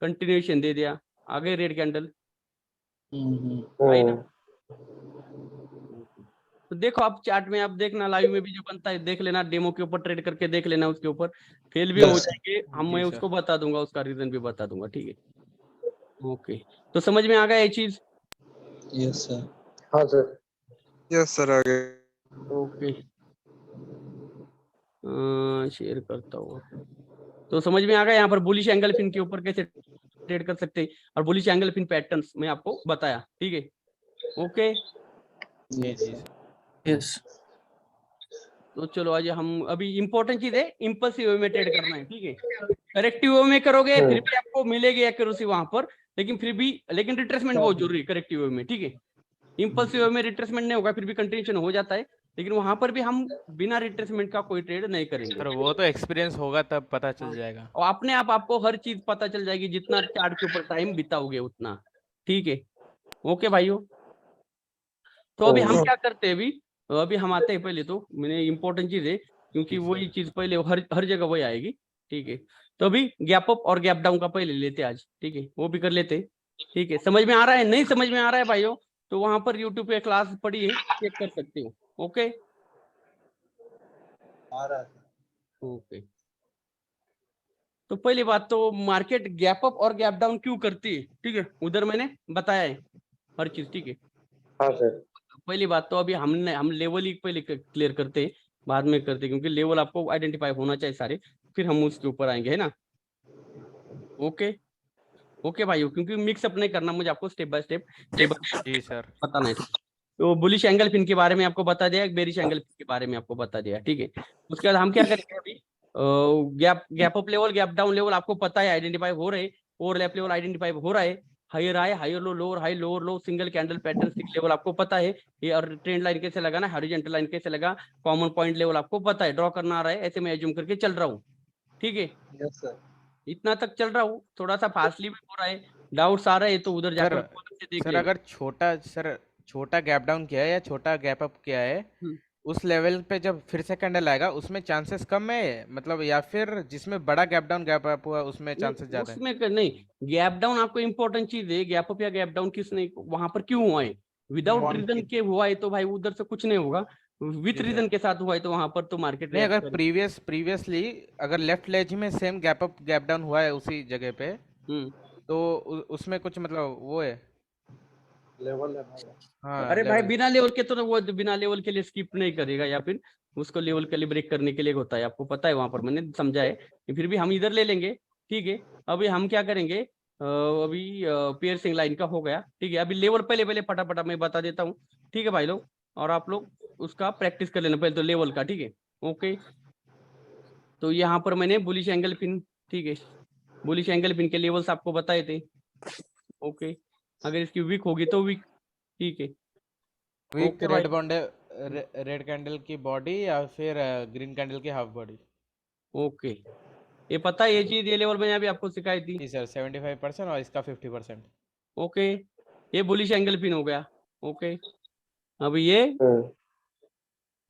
कंटिन्यूएशन दे दिया, आगे रेड कैंडल आई ना। तो देखो आप चार्ट में आप देखना, लाइव में भी जो बनता है देख लेना, डेमो के ऊपर ट्रेड करके देख लेना, उसके ऊपर फेल भी हो Yes, जाएंगे हम, जी मैं सर। उसको बता दूंगा, उसका रीजन भी बता दूंगा, ठीक है। ओके, तो समझ में आ गया ये चीज। yes sir. हाँ सर। यस सर आगे। ओके, शेयर करता हूँ। तो समझ में आ गया, यहाँ पर बुलिश एंगल पिन के ऊपर कैसे ट्रेड कर सकते हैं, और बुलिश एंगल पिन पैटर्न्स मैं आपको बताया, ठीक है। ओके, जी जी सर। यस तो चलो आज हम अभी इंपॉर्टेंट चीज है, इंपल्सिव वे में ट्रेड करना है, ठीक है। करेक्टिव वे में करोगे फिर भी आपको मिलेगी एक्यूरेसी वहां पर, लेकिन रिट्रेसमेंट बहुत जरूरी है करेक्टिव वे में, ठीक है। इंपल्सिव वे में रिट्रेसमेंट नहीं होगा, फिर भी कंटिन्यूएशन हो जाता है, लेकिन वहां पर भी हम बिना रिट्रेसमेंट का कोई ट्रेड नहीं करेंगे। सर वो तो एक्सपीरियंस होगा तब पता चल जाएगा। और अपने आप आपको हर चीज पता चल जाएगी, जितना चार्ट के ऊपर टाइम बिताओगे उतना, ठीक है। ओके भाइयों, तो अभी हम क्या करते हैं, अभी हम आते हैं, पहले तो मैंने इंपॉर्टेंट चीज है, क्योंकि वही चीज पहले हर जगह वही आएगी, ठीक है। तो अभी गैप अप और गैप डाउन का पहले लेते हैं आज, ठीक है, वो भी कर लेते हैं, ठीक है। समझ में आ रहा है, नहीं समझ में आ रहा है भाइयों, तो वहां पर यूट्यूब पे क्लास पड़ी है, चेक कर सकते हो। ओके ओके, तो पहली बात तो मार्केट गैप अप और गैप डाउन क्यों करती है, ठीक है, उधर मैंने बताया है हर चीज, ठीक है। हाँ सर। पहली बात तो अभी हम लेवल ही पहले क्लियर करते हैं, बाद में करते हैं, क्योंकि लेवल आपको आइडेंटिफाई होना चाहिए सारे, फिर हम उसके ऊपर आएंगे, है ना। ओके ओके भाइयों, क्योंकि मिक्सअप नहीं करना मुझे, आपको स्टेप बाय स्टेप जी सर। बताना है। तो बुलिश एंगल पिन के बारे में आपको बता दिया, बेरिश एंगल पिन के बारे में आपको बता दिया, ठीक है। उसके बाद हम क्या करेंगे अभी, gap up level, gap down level आपको पता है आइडेंटिफाई हो रहे, ओवरलैप लेवल आइडेंटिफाई हो रहा है, higher high, higher low, lower high, lower low, single candle pattern stick level आपको पता है ये, और ट्रेंड लाइन कैसे लगाना है, हॉरिजॉन्टल लाइन कैसे लगा, कॉमन पॉइंट लेवल आपको पता है, ड्रॉ करना आ रहा है, ऐसे मैं एज्यूम करके चल रहा हूँ, ठीक है। Yes sir. इतना तक चल रहा हूँ, थोड़ा सा फास्टली भी हो रहा है, डाउट्स आ रहे हैं तो उधर जाकर देख सर लेना। अगर छोटा गैप डाउन किया है या छोटा गैप अप किया है, उस लेवल पे जब फिर से कैंडल आएगा उसमें चांसेस कम है, मतलब, या फिर जिसमें बड़ा गैप डाउन गैप अप हुआ उसमें चांसेस ज्यादा है? उसमें नहीं, गैप डाउन आपको इंपॉर्टेंट चीज है, गैप अप या गैप डाउन किसने वहां पर क्यों हुआ है, विदाउट रीजन के हुआ है तो भाई उधर से कुछ नहीं होगा, विथ रीजन के साथ हुआ है तो वहां पर तो मार्केट नहीं, अगर प्रीवियसली अगर लेफ्ट लेज में same gap up gap down हुआ है उसी जगह पे, तो उसमें कुछ मतलब वो है Level है ना। हाँ अरे भाई level। बिना लेवल के तो वो बिना लेवल के लिए स्किप नहीं करेगा, या फिर उसको लेवल के लिए ब्रेक करने के लिए होता है, आपको पता है, वहां पर मैंने समझा है, फिर भी हम इधर ले लेंगे, ठीक है। अभी हम क्या करेंगे, अभी पियर्सिंग लाइन का हो गया, ठीक है। अभी लेवल पहले फटाफट मैं बता देता हूँ, ठीक है भाई लोग, और आप लोग उसका प्रैक्टिस कर लेना पहले तो लेवल का, ठीक है। ओके, तो यहाँ पर मैंने बुलिश एंगल पिन, ठीक है, बुलिश एंगल पिन के लेवल्स आपको बताए थे। ओके, अगर इसकी वीक होगी तो वीक, ठीक है। वीक ओके भाई, रेड बॉन्ड रेड कैंडल की बॉडी या फिर ग्रीन कैंडल की हाफ बॉडी? ओके, ये पता है ये चीज, ये लेवल मैंने अभी आपको सिखाई थी। जी सर, 75% और इसका 50%। ओके, ये बुलिश एंगल पिन हो गया। ओके, अब ये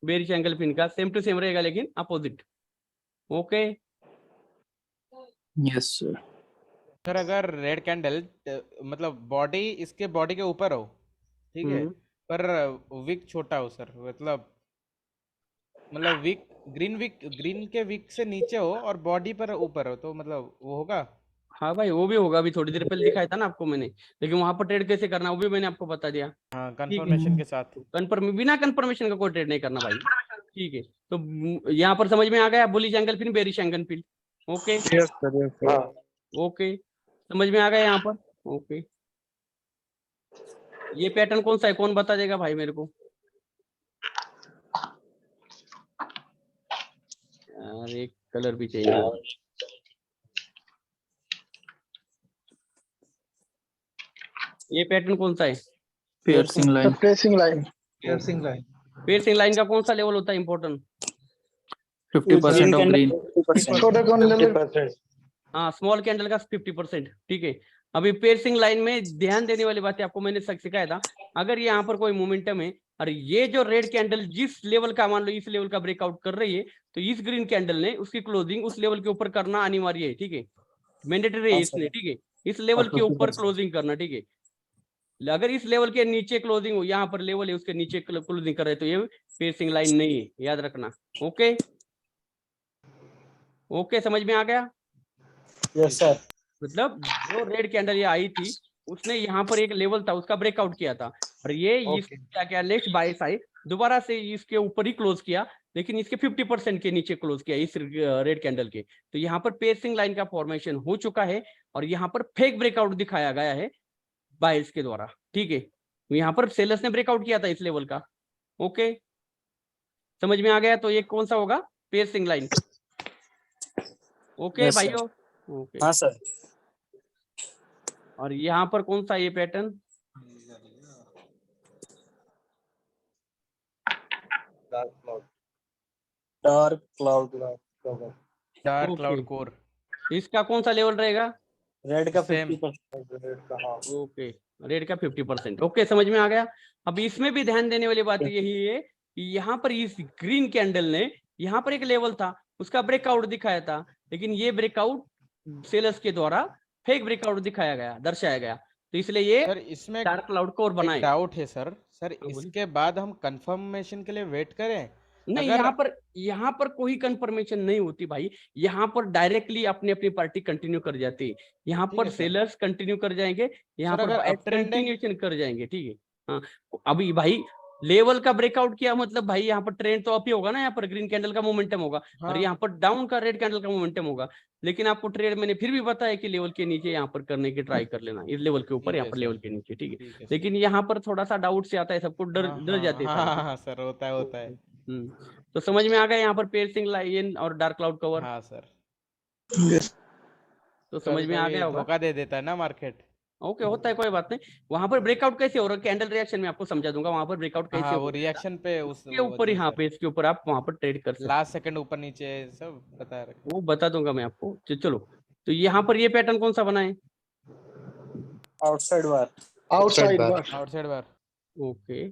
बेरिश एंगल पिन का सेम टू सेम रहेगा, लेकिन opposite. Okay, yes sir sir अगर रेड कैंडल मतलब बॉडी इसके बॉडी के ऊपर हो, ठीक है, पर विक छोटा हो सर, मतलब विक ग्रीन के विक से नीचे हो और बॉडी पर ऊपर हो, तो मतलब वो होगा? हाँ भाई वो भी होगा, अभी थोड़ी देर पहले दिखाया था ना आपको मैंने, लेकिन वहां पर ट्रेड कैसे करना वो भी मैंने आपको बता दिया। हाँ, कंफर्मेशन के साथ। बिना कंफर्मेशन का कोई ट्रेड नहीं करना भाई, ठीक है। तो यहाँ पर समझ में आ गया, bullish angle pin, bearish angle pin. Okay yes sir. Okay, समझ में आ गया यहाँ पर। ओके, ये पैटर्न कौन सा है, कौन बता देगा भाई मेरे को? यार एक कलर भी चाहिए। ये पैटर्न कौन सा है? Piercing line pressing line. Piercing line. Piercing line का कौन सा लेवल होता है इंपॉर्टेंट? 50% ऑफ ग्रीन छोटा कौन ले 50%। हाँ स्मॉल कैंडल का 50%, ठीक है। अभी पेयर्सिंग लाइन में ध्यान देने वाली बात है आपको मैंने सिखाया था। अगर यहाँ पर कोई मोमेंटम है और ये जो रेड कैंडल जिस लेवल का, मान लो इस लेवल का ब्रेकआउट कर रही है, तो इस ग्रीन कैंडल ने उसकी क्लोजिंग उस लेवल के ऊपर करना अनिवार्य है, ठीक है, मैंडेटरी है इसने, ठीक है, इस लेवल के ऊपर क्लोजिंग करना, ठीक है। अगर इस लेवल के नीचे क्लोजिंग हो, यहाँ पर लेवल है उसके नीचे क्लोजिंग कर रहे तो ये पेयर्सिंग लाइन नहीं है, याद रखना। ओके ओके, समझ में आ गया? Yes sir. मतलब जो रेड कैंडल ये आई थी उसने यहाँ पर एक लेवल था उसका ब्रेकआउट किया था, और ये इस क्या क्या नेक्स्ट बाइस आई दोबारा से इसके ऊपर ही क्लोज किया, लेकिन इसके 50% के नीचे क्लोज किया इस रेड कैंडल के। तो यहाँ पर पेयर्सिंग लाइन का फॉर्मेशन हो चुका है और यहाँ पर फेक ब्रेकआउट दिखाया गया है बाइस के द्वारा, ठीक है। यहाँ पर सेलर्स ने ब्रेकआउट किया था इस लेवल का। ओके, समझ में आ गया? तो ये कौन सा होगा? पेयर्सिंग लाइन। ओके भाइयों, ओके। हाँ सर। और यहाँ पर कौन सा ये pattern? Dark cloud dark okay. Cloud core इसका कौन सा लेवल रहेगा? रेड का Same. 50%। रेड का हाँ। ओके, रेड का 50%। ओके, समझ में आ गया। अब इसमें भी ध्यान देने वाली बात यही है कि यहाँ पर इस ग्रीन कैंडल ने यहाँ पर एक लेवल था उसका ब्रेकआउट दिखाया था, लेकिन ये ब्रेकआउट सेलर्स के द्वारा फेक ब्रेकआउट दिखाया गया, दर्शाया गया, तो इसलिए ये सर इसमें डार्क क्लाउड कोर बनाए। डाउट है सर। सर हाँ, बोलिए। इसके बाद हम कंफर्मेशन के लिए वेट करें? नहीं, अगर यहाँ पर कोई कंफर्मेशन नहीं होती भाई, यहाँ पर डायरेक्टली अपनी अपनी पार्टी कंटिन्यू कर जाती है। यहाँ ठीक पर है सर। सेलर्स कंटिन्यू कर जाएंगे, यहाँ सर पर अगर बायर्स uptrend है? कंटिन्यूएशन कर जाएंगे, ठीक है। हाँ, अभी भाई लेवल का ब्रेकआउट किया मतलब भाई यहाँ पर ट्रेंड तो अप ही होगा ना, यहाँ पर ग्रीन कैंडल का मोमेंटम होगा और हाँ यहाँ पर डाउन का रेड कैंडल का मोमेंटम होगा, लेकिन आपको ट्रेड मैंने फिर भी बताया कि लेवल के नीचे यहाँ पर करने की ट्राई कर लेना, इस लेवल के ऊपर, ठीक यहाँ है पर सर। लेवल के नीचे, ठीक है। ठीक है सर। लेकिन यहाँ पर थोड़ा सा डाउट से आता है, सबको डर हाँ डर जाते हैं सारे। हाँ सर, होता है। तो समझ में आ गया यहाँ पर पेयर्सिंग लाइन और डार्क क्लाउड कवर। हाँ सर। तो समझ में आ कभी गया होगा। धोखा दे देता है ना मार्केट। ओके, होता है, कोई बात नहीं। वहां पर ब्रेकआउट कैसे हो रहा है, कैंडल रिएक्शन में आपको समझा दूंगा वहां पर ब्रेकआउट कैसे हाँ हो वो रहा है। रिएक्शन पे उस इसके ऊपर ही, हाँ, पे इसके ऊपर आप वहां पर ट्रेड कर सकते लास्ट सेकंड ऊपर नीचे सब बता रहे। हो, वो बता दूंगा मैं आपको। चलो, तो यहाँ पर ये पैटर्न कौन सा बना है? Outside bar. Outside bar. Outside bar. Okay,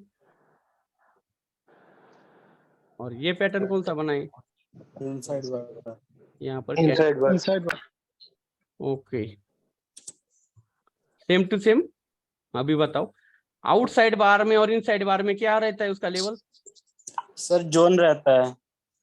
और ये पैटर्न कौन सा बना है? Inside bar. यहाँ पर inside bar. Inside bar. Okay, same to same. अभी बताओ, आउटसाइड बार में और इनसाइड बार में क्या रहता है उसका लेवल? सर जोन रहता है,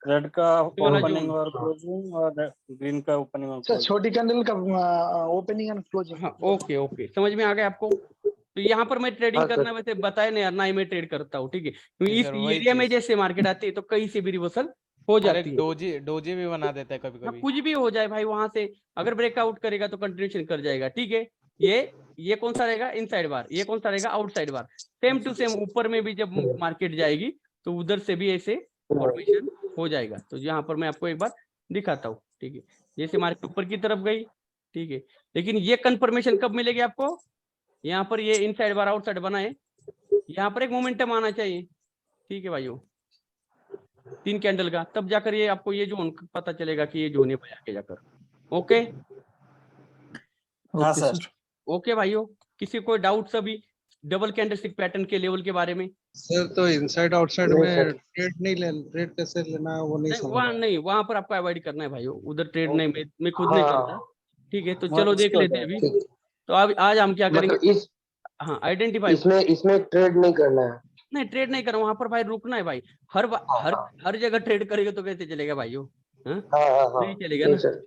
रेड का वाला ओपनिंग जोन। और क्लोजिंग और ग्रीन का ओपनिंग और सर क्लोजिंग। छोटी कैंडल का ओपनिंग एंड क्लोजिंग। हाँ, ओके ओके, समझ में आ गया आपको। तो यहाँ पर मैं ट्रेडिंग हाँ, सर। करना वैसे बताया नहीं यार, ना ही मैं ट्रेड करता हूँ, ठीक है, क्योंकि जी इस सर, वही एरिया में चीज। जैसे मार्केट आती है तो कहीं से भी रिवर्सल हो और जाती एक है। डोजी भी बना देता है कभी हाँ, कभी। कुछ भी हो जाए भाई, वहां से अगर ब्रेकआउट करेगा तो कंटिन्यूशन कर जाएगा, ठीक है। ये कौन सा रहेगा? Inside bar. ये कौन सा रहेगा? Outside bar. Same to same, ऊपर में भी जब मार्केट जाएगी तो उधर से भी ऐसे फॉर्मेशन हो जाएगा। तो यहाँ पर मैं आपको एक बार दिखाता हूँ, ठीक है। जैसे मार्केट ऊपर की तरफ गई, ठीक है, लेकिन ये कंफर्मेशन कब मिलेगी आपको? यहाँ पर ये इनसाइड बार आउटसाइड बना है, यहाँ पर एक मोमेंटम आना चाहिए, ठीक है भाइयों, 3 कैंडल का, तब जाकर ये आपको ये जोन पता चलेगा कि ये जोन है भाई आगे जाकर। ओके हाँ ओके सर। सर। ओके भाइयों, किसी को डाउट सभी डबल कैंडलस्टिक पैटर्न के लेवल के बारे में? सर तो इनसाइड आउटसाइड नहीं, में सर। ट्रेड कैसे लेना है वो नहीं नहीं, समझ वहाँ आया। नहीं, वहां पर आपको अवॉइड करना है भाइयों, उधर ट्रेड नहीं, मैं खुद हाँ, नहीं हाँ। करता, ठीक है। तो वहाँ चलो देख risk लेते होता हैं है, अभी। ठीक। तो अब आज हम क्या करेंगे? मतलब हाँ, आइडेंटिफाई। इसमें ट्रेड नहीं करना है। नहीं, ट्रेड नहीं करना, वहां पर भाई रुकना है भाई। हर जगह ट्रेड करेगा तो कैसे चलेगा भाइयों? हाँ, हाँ। नहीं चलेगा नहीं ना। सर।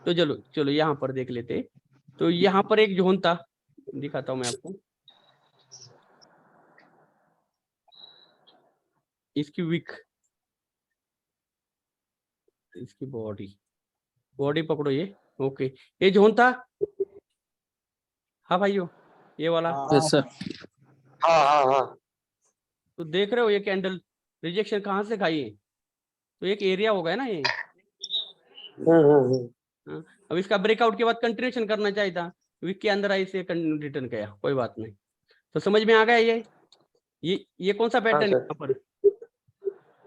तो चलो यहाँ पर देख लेते हैं। तो यहाँ पर एक जोन था, दिखाता हूँ मैं आपको। इसकी विक, इसकी बॉडी पकड़ो ये। ओके, ये जोन था। हाँ भाइयों, ये वाला। Yes sir. हाँ। तो देख रहे हो ये कैंडल रिजेक्शन कहाँ से खाई है? तो एक एरिया होगा ना ये। हाँ, अब इसका ब्रेकआउट के बाद कंटिन्यूशन करना चाहिए था, वीक के अंदर आई से रिटर्न किया, कोई बात नहीं। तो समझ में आ गया ये कौन सा पैटर्न है सर। यहाँ पर?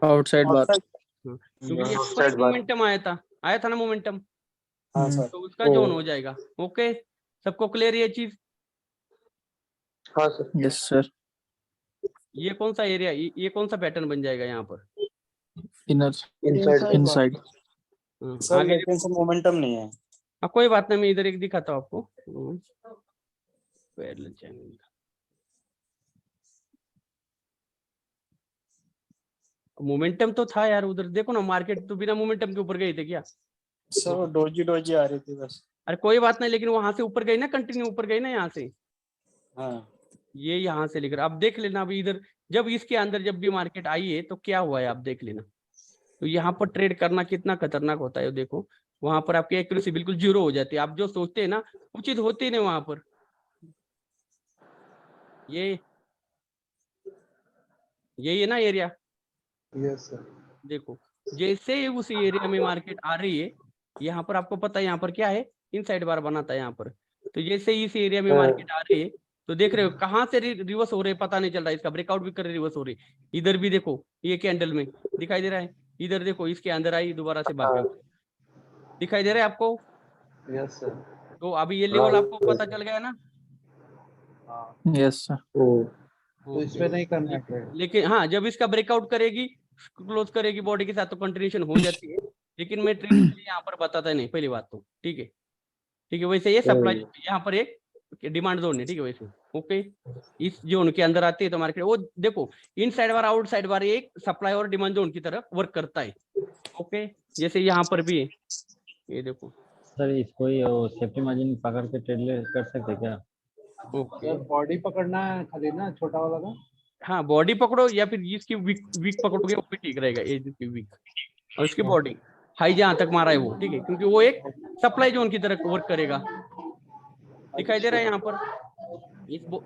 आउटसाइड बार। हाँ, क्योंकि यहाँ पर एक मोमेंटम आया था ना मोमेंटम। हाँ सर। तो उसका जोन हो जाएगा। ओके, सबको क्लियर ये चीज? हाँ सर। Yes sir. ये कौन सा एरिया, ये कौन सा पैटर्न बन जाएगा यहाँ पर? Inner inside inside. सर आगे लेकिन सर मोमेंटम नहीं है। कोई बात नहीं, मैं इधर एक दिखाता हूँ आपको। पैरेलल चैनल, मोमेंटम तो था यार उधर, देखो ना मार्केट तो बिना मोमेंटम के ऊपर गई थे क्या? सर वो डोजी आ रही थी बस। अरे कोई बात नहीं, लेकिन वहां से ऊपर गई ना, कंटिन्यू ऊपर गई ना यहाँ से। हाँ ये यहाँ से लेकर अब देख लेना, अभी इधर जब इसके अंदर जब भी मार्केट आई है तो क्या हुआ है आप देख लेना। तो यहाँ पर ट्रेड करना कितना खतरनाक होता है देखो, वहां पर आपकी एक्यूरेसी बिल्कुल जीरो हो जाती है। आप जो सोचते हैं ना उचित होती नहीं वहां पर। ये यही है ना एरिया? Yes sir. देखो जैसे ही उस एरिया में मार्केट आ रही है, यहाँ पर आपको पता है यहाँ पर क्या है, इनसाइड बार बनाता है यहाँ पर। तो जैसे ही इस एरिया में मार्केट आ रही है तो देख रहे हो कहाँ से रिवर्स हो रहे पता नहीं चल रहा है, इसका ब्रेकआउट भी कर रिवर्स हो रही। इधर भी देखो ये कैंडल में दिखाई दे रहा है, इधर देखो इसके अंदर आई दोबारा से भाग गई, दिखाई दे रहा है आपको? Yes sir. तो अभी ये लेवल आपको पता चल गया ना? Yes sir. तो इसमें नहीं करना है ट्रेड। लेकिन हाँ, जब इसका ब्रेकआउट करेगी, क्लोज करेगी बॉडी के साथ तो कंटिन्यूशन हो जाती है। लेकिन मैं ट्रेड यहाँ पर बताता नहीं, पहली बात तो ठीक है। ठीक है, वैसे ये सप्लाई यहाँ पर एक डिमांड जोन है, ठीक है वैसे। ओके, इस जोन के अंदर आती है तो मार्केट वो देखो inside bar outside bar एक सप्लाई और डिमांड जोन की तरफ वर्क करता है। ओके, जैसे यहाँ पर भी है, ये देखो। सर इसको ही सेफ्टी मार्जिन पकड़ के ट्रेड कर सकते क्या? ओके, सर बॉडी पकड़ना है खाली ना, छोटा वाला का। हाँ बॉडी पकड़ो या फिर जिसकी वीक पकड़ोगे वो भी ठीक रहेगा, ये जिसकी वीक और उसकी बॉडी हाई जहां तक मारा है वो ठीक है, क्योंकि वो एक सप्लाई जोन की तरह वर्क करेगा। दिखाई दे रहा है यहाँ पर,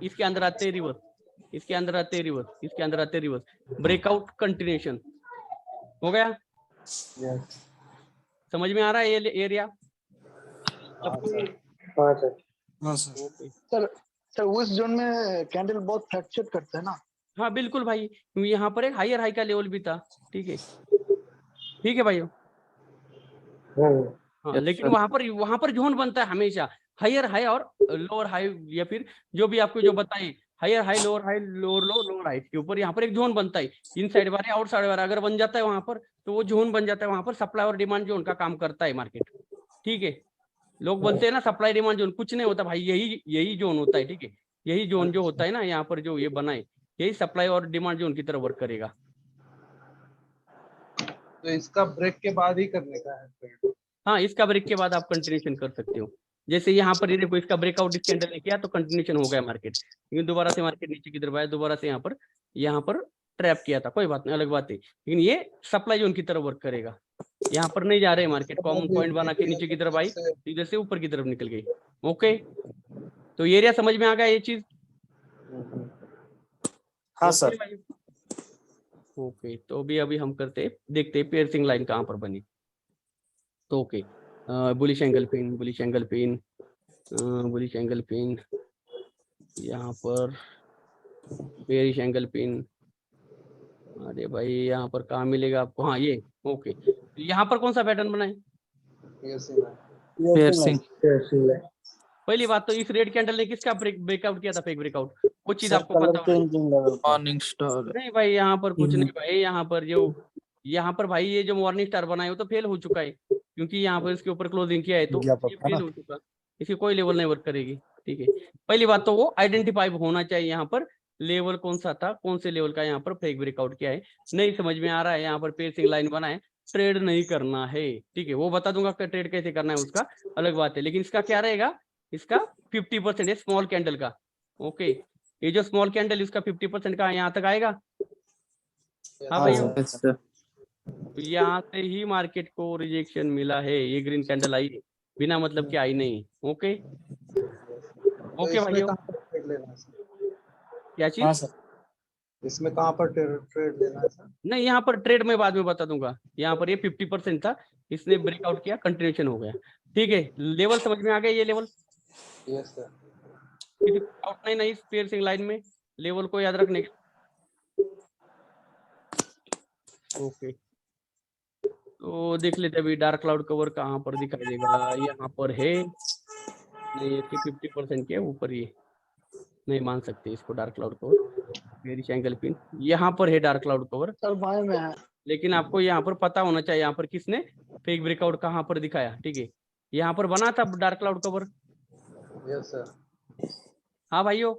इसके अंदर आते हैं रिवर्स, इसके अंदर आते हैं रिवर्स, इसके अंदर आते हैं रिवर्स, ब्रेकआउट कंटिन्यूएशन हो गया। समझ में आ रहा है ये एरिया? हाँ सर। हाँ सर। सर उस जोन में कैंडल बहुत फ्लक्चुएट करता है ना? हाँ बिल्कुल भाई, क्योंकि यहाँ पर एक हायर हाई का लेवल भी था। ठीक है भाइयों। हाँ, लेकिन वहां पर जोन बनता है हमेशा, हायर हाई और लोअर हाई, या फिर जो भी आपको जो बताए higher high lower high lower low lower high के ऊपर यहाँ पर एक जोन बनता है। Inside bar outside bar अगर बन जाता है वहां पर तो वो जोन बन जाता है, वहां पर सप्लाई और डिमांड जोन का काम करता है मार्केट। ठीक है, लोग बोलते हैं ना सप्लाई डिमांड जोन, कुछ नहीं होता भाई, यही जोन होता है। ठीक है, यही जोन जो होता है ना यहाँ पर जो ये बनाए, यही सप्लाई और डिमांड जोन की तरह वर्क करेगा। तो इसका ब्रेक के बाद ही करने का है ट्रेड। हाँ, इसका ब्रेक के बाद आप कंटिन्यूशन कर सकते हो। जैसे यहाँ पर ये देखो इसका ब्रेकआउट इस कैंडल ने किया तो कंटिन्यूशन हो गया मार्केट, लेकिन दोबारा से मार्केट नीचे की तरफ आया, दोबारा से यहाँ पर ट्रैप किया था, कोई बात नहीं, अलग बात है, लेकिन ये सप्लाई जोन की तरफ वर्क करेगा। यहाँ पर नहीं जा रहे मार्केट, कॉमन पॉइंट बना के नीचे की तरफ आई, इधर से ऊपर की तरफ निकल गई। ओके, तो एरिया समझ में आ गया ये चीज? हाँ सर। ओके, तो अभी हम देखते हैं पियर्सिंग लाइन कहाँ पर बनी। तो okay, bullish angle pin, bullish angle pin, bullish angle pin, यहाँ पर बेरिश एंगल पिन। अरे भाई यहाँ पर कहाँ मिलेगा आपको? हाँ ये ओके, यहाँ पर कौन सा पैटर्न बना है? पियर्सिंग। पहली बात तो इस रेड कैंडल ने किसका ब्रेकआउट किया था? फेक ब्रेकआउट, वो चीज आपको पता होना। Morning star. नहीं भाई, यहाँ पर कुछ नहीं भाई, यहाँ पर भाई ये जो मॉर्निंग स्टार बना है वो तो फेल हो चुका है, क्योंकि यहाँ पर इसके ऊपर क्लोजिंग किया है तो ये फेल हो चुका, इसकी कोई लेवल नहीं वर्क करेगी। ठीक है, पहली बात तो वो आइडेंटिफाई होना चाहिए यहाँ पर लेवल कौन सा था, कौन से लेवल का यहाँ पर फेक ब्रेकआउट किया है। नहीं समझ में आ रहा है, यहाँ पर पेसिंग लाइन बना है, ट्रेड नहीं करना है। ठीक है, वो बता दूंगा ट्रेड कैसे करना है, उसका अलग बात है, लेकिन इसका क्या रहेगा, इसका 50% है स्मॉल कैंडल का। ओके, ये जो स्मॉल कैंडल इसका 50% का यहाँ तक आएगा। हाँ भाई, तो यहाँ से ही मार्केट को रिजेक्शन मिला है, ये ग्रीन कैंडल आई बिना मतलब की आई नहीं। ओके ओके भाइयों, क्या चीज? हाँ सर। इसमें कहाँ पर ट्रेड लेना है सर? नहीं, यहाँ पर ट्रेड में बाद में बता दूंगा। यहाँ पर ये 50% था, इसने ब्रेकआउट किया, कंटिन्यूशन हो गया। ठीक है, लेवल समझ में आ गया? ये लेवल यस सर। किसी आउट नहीं इस पेयर्सिंग लाइन में, लेवल को याद रखने के। ओके, तो देख लेते हैं अभी डार्क क्लाउड कवर कहाँ पर दिखाई देगा। यहाँ पर है, नहीं इसकी 50% के ऊपर, ये नहीं मान सकते इसको dark cloud cover. Bearish angle pin यहाँ पर है डार्क क्लाउड कवर, सर बाएं में है। लेकिन आपको यहाँ पर पता होना चाहिए यहाँ पर किसने फेक ब्रेकआउट कहाँ पर दिखाया। ठीक है, यहाँ पर बना था dark cloud cover. Yes sir. हाँ भाइयों,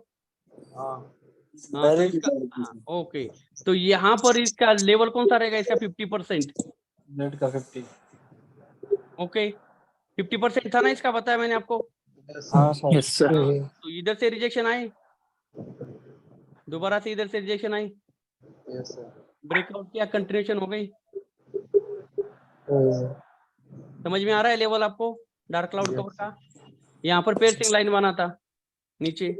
हाँ हाँ तो इसका, हाँ ओके, तो यहाँ पर इसका लेवल कौन सा रहेगा इसका? 50%। रेड का 50। ओके, 50% था ना इसका, बताया मैंने आपको। हाँ सर। Yes sir. तो इधर से रिजेक्शन आए, दोबारा से इधर से रिजेक्शन आई, यस सर। ब्रेकआउट किया, कंटिन्यूशन हो गई। समझ में आ रहा है लेवल आपको डार्क क्लाउड कवर का? यहाँ पर पेयर्सिंग लाइन बना था नीचे,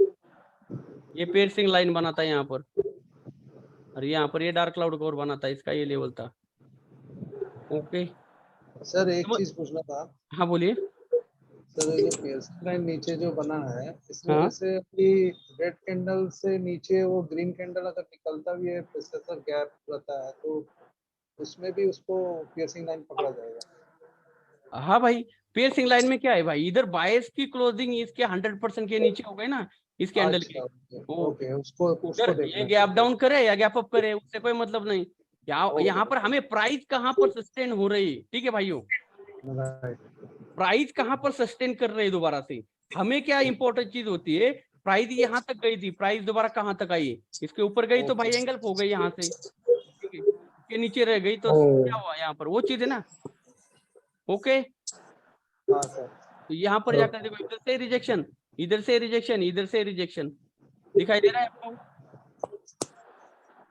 ये पेयर्सिंग लाइन बना था यहाँ पर, और यहाँ पर ये डार्क क्लाउड कवर बना था, इसका ये लेवल था। ओके सर एक चीज पूछना था। हाँ बोलिए। सर ये पेयर्सिंग लाइन नीचे जो बना है, इसमें हाँ। जैसे अभी रेड कैंडल से नीचे वो ग्रीन कैंडल अगर निकलता भी है, प्रोसेसर गैप रहता है, तो उसमें भी उसको पियर्सिंग लाइन पकड़ा जाएगा? हाँ भाई, पेयर्सिंग लाइन में क्या है भाई, इधर बायस की क्लोजिंग इसके 100% के नीचे हो गए ना इस कैंडल के। ओके, उसको उधर ये गैप डाउन करे या गैप अप करे उससे कोई मतलब नहीं। यहाँ पर हमें प्राइस कहाँ पर सस्टेन हो रही है, ठीक है भाइयों, प्राइस कहाँ पर सस्टेन कर रहे हैं दोबारा से। हमें क्या इंपॉर्टेंट चीज होती है, प्राइस यहाँ तक गई थी, प्राइस दोबारा कहाँ तक आई है, इसके ऊपर गई तो भाई एंगल हो गई यहाँ से, ठीक है, इसके नीचे रह गई तो क्या हुआ यहाँ पर, वो चीज है ना। ओके, हाँ सर। तो यहाँ पर जाकर देखो, इधर से रिजेक्शन, इधर से रिजेक्शन, इधर से रिजेक्शन, दिखाई दे रहा है आपको?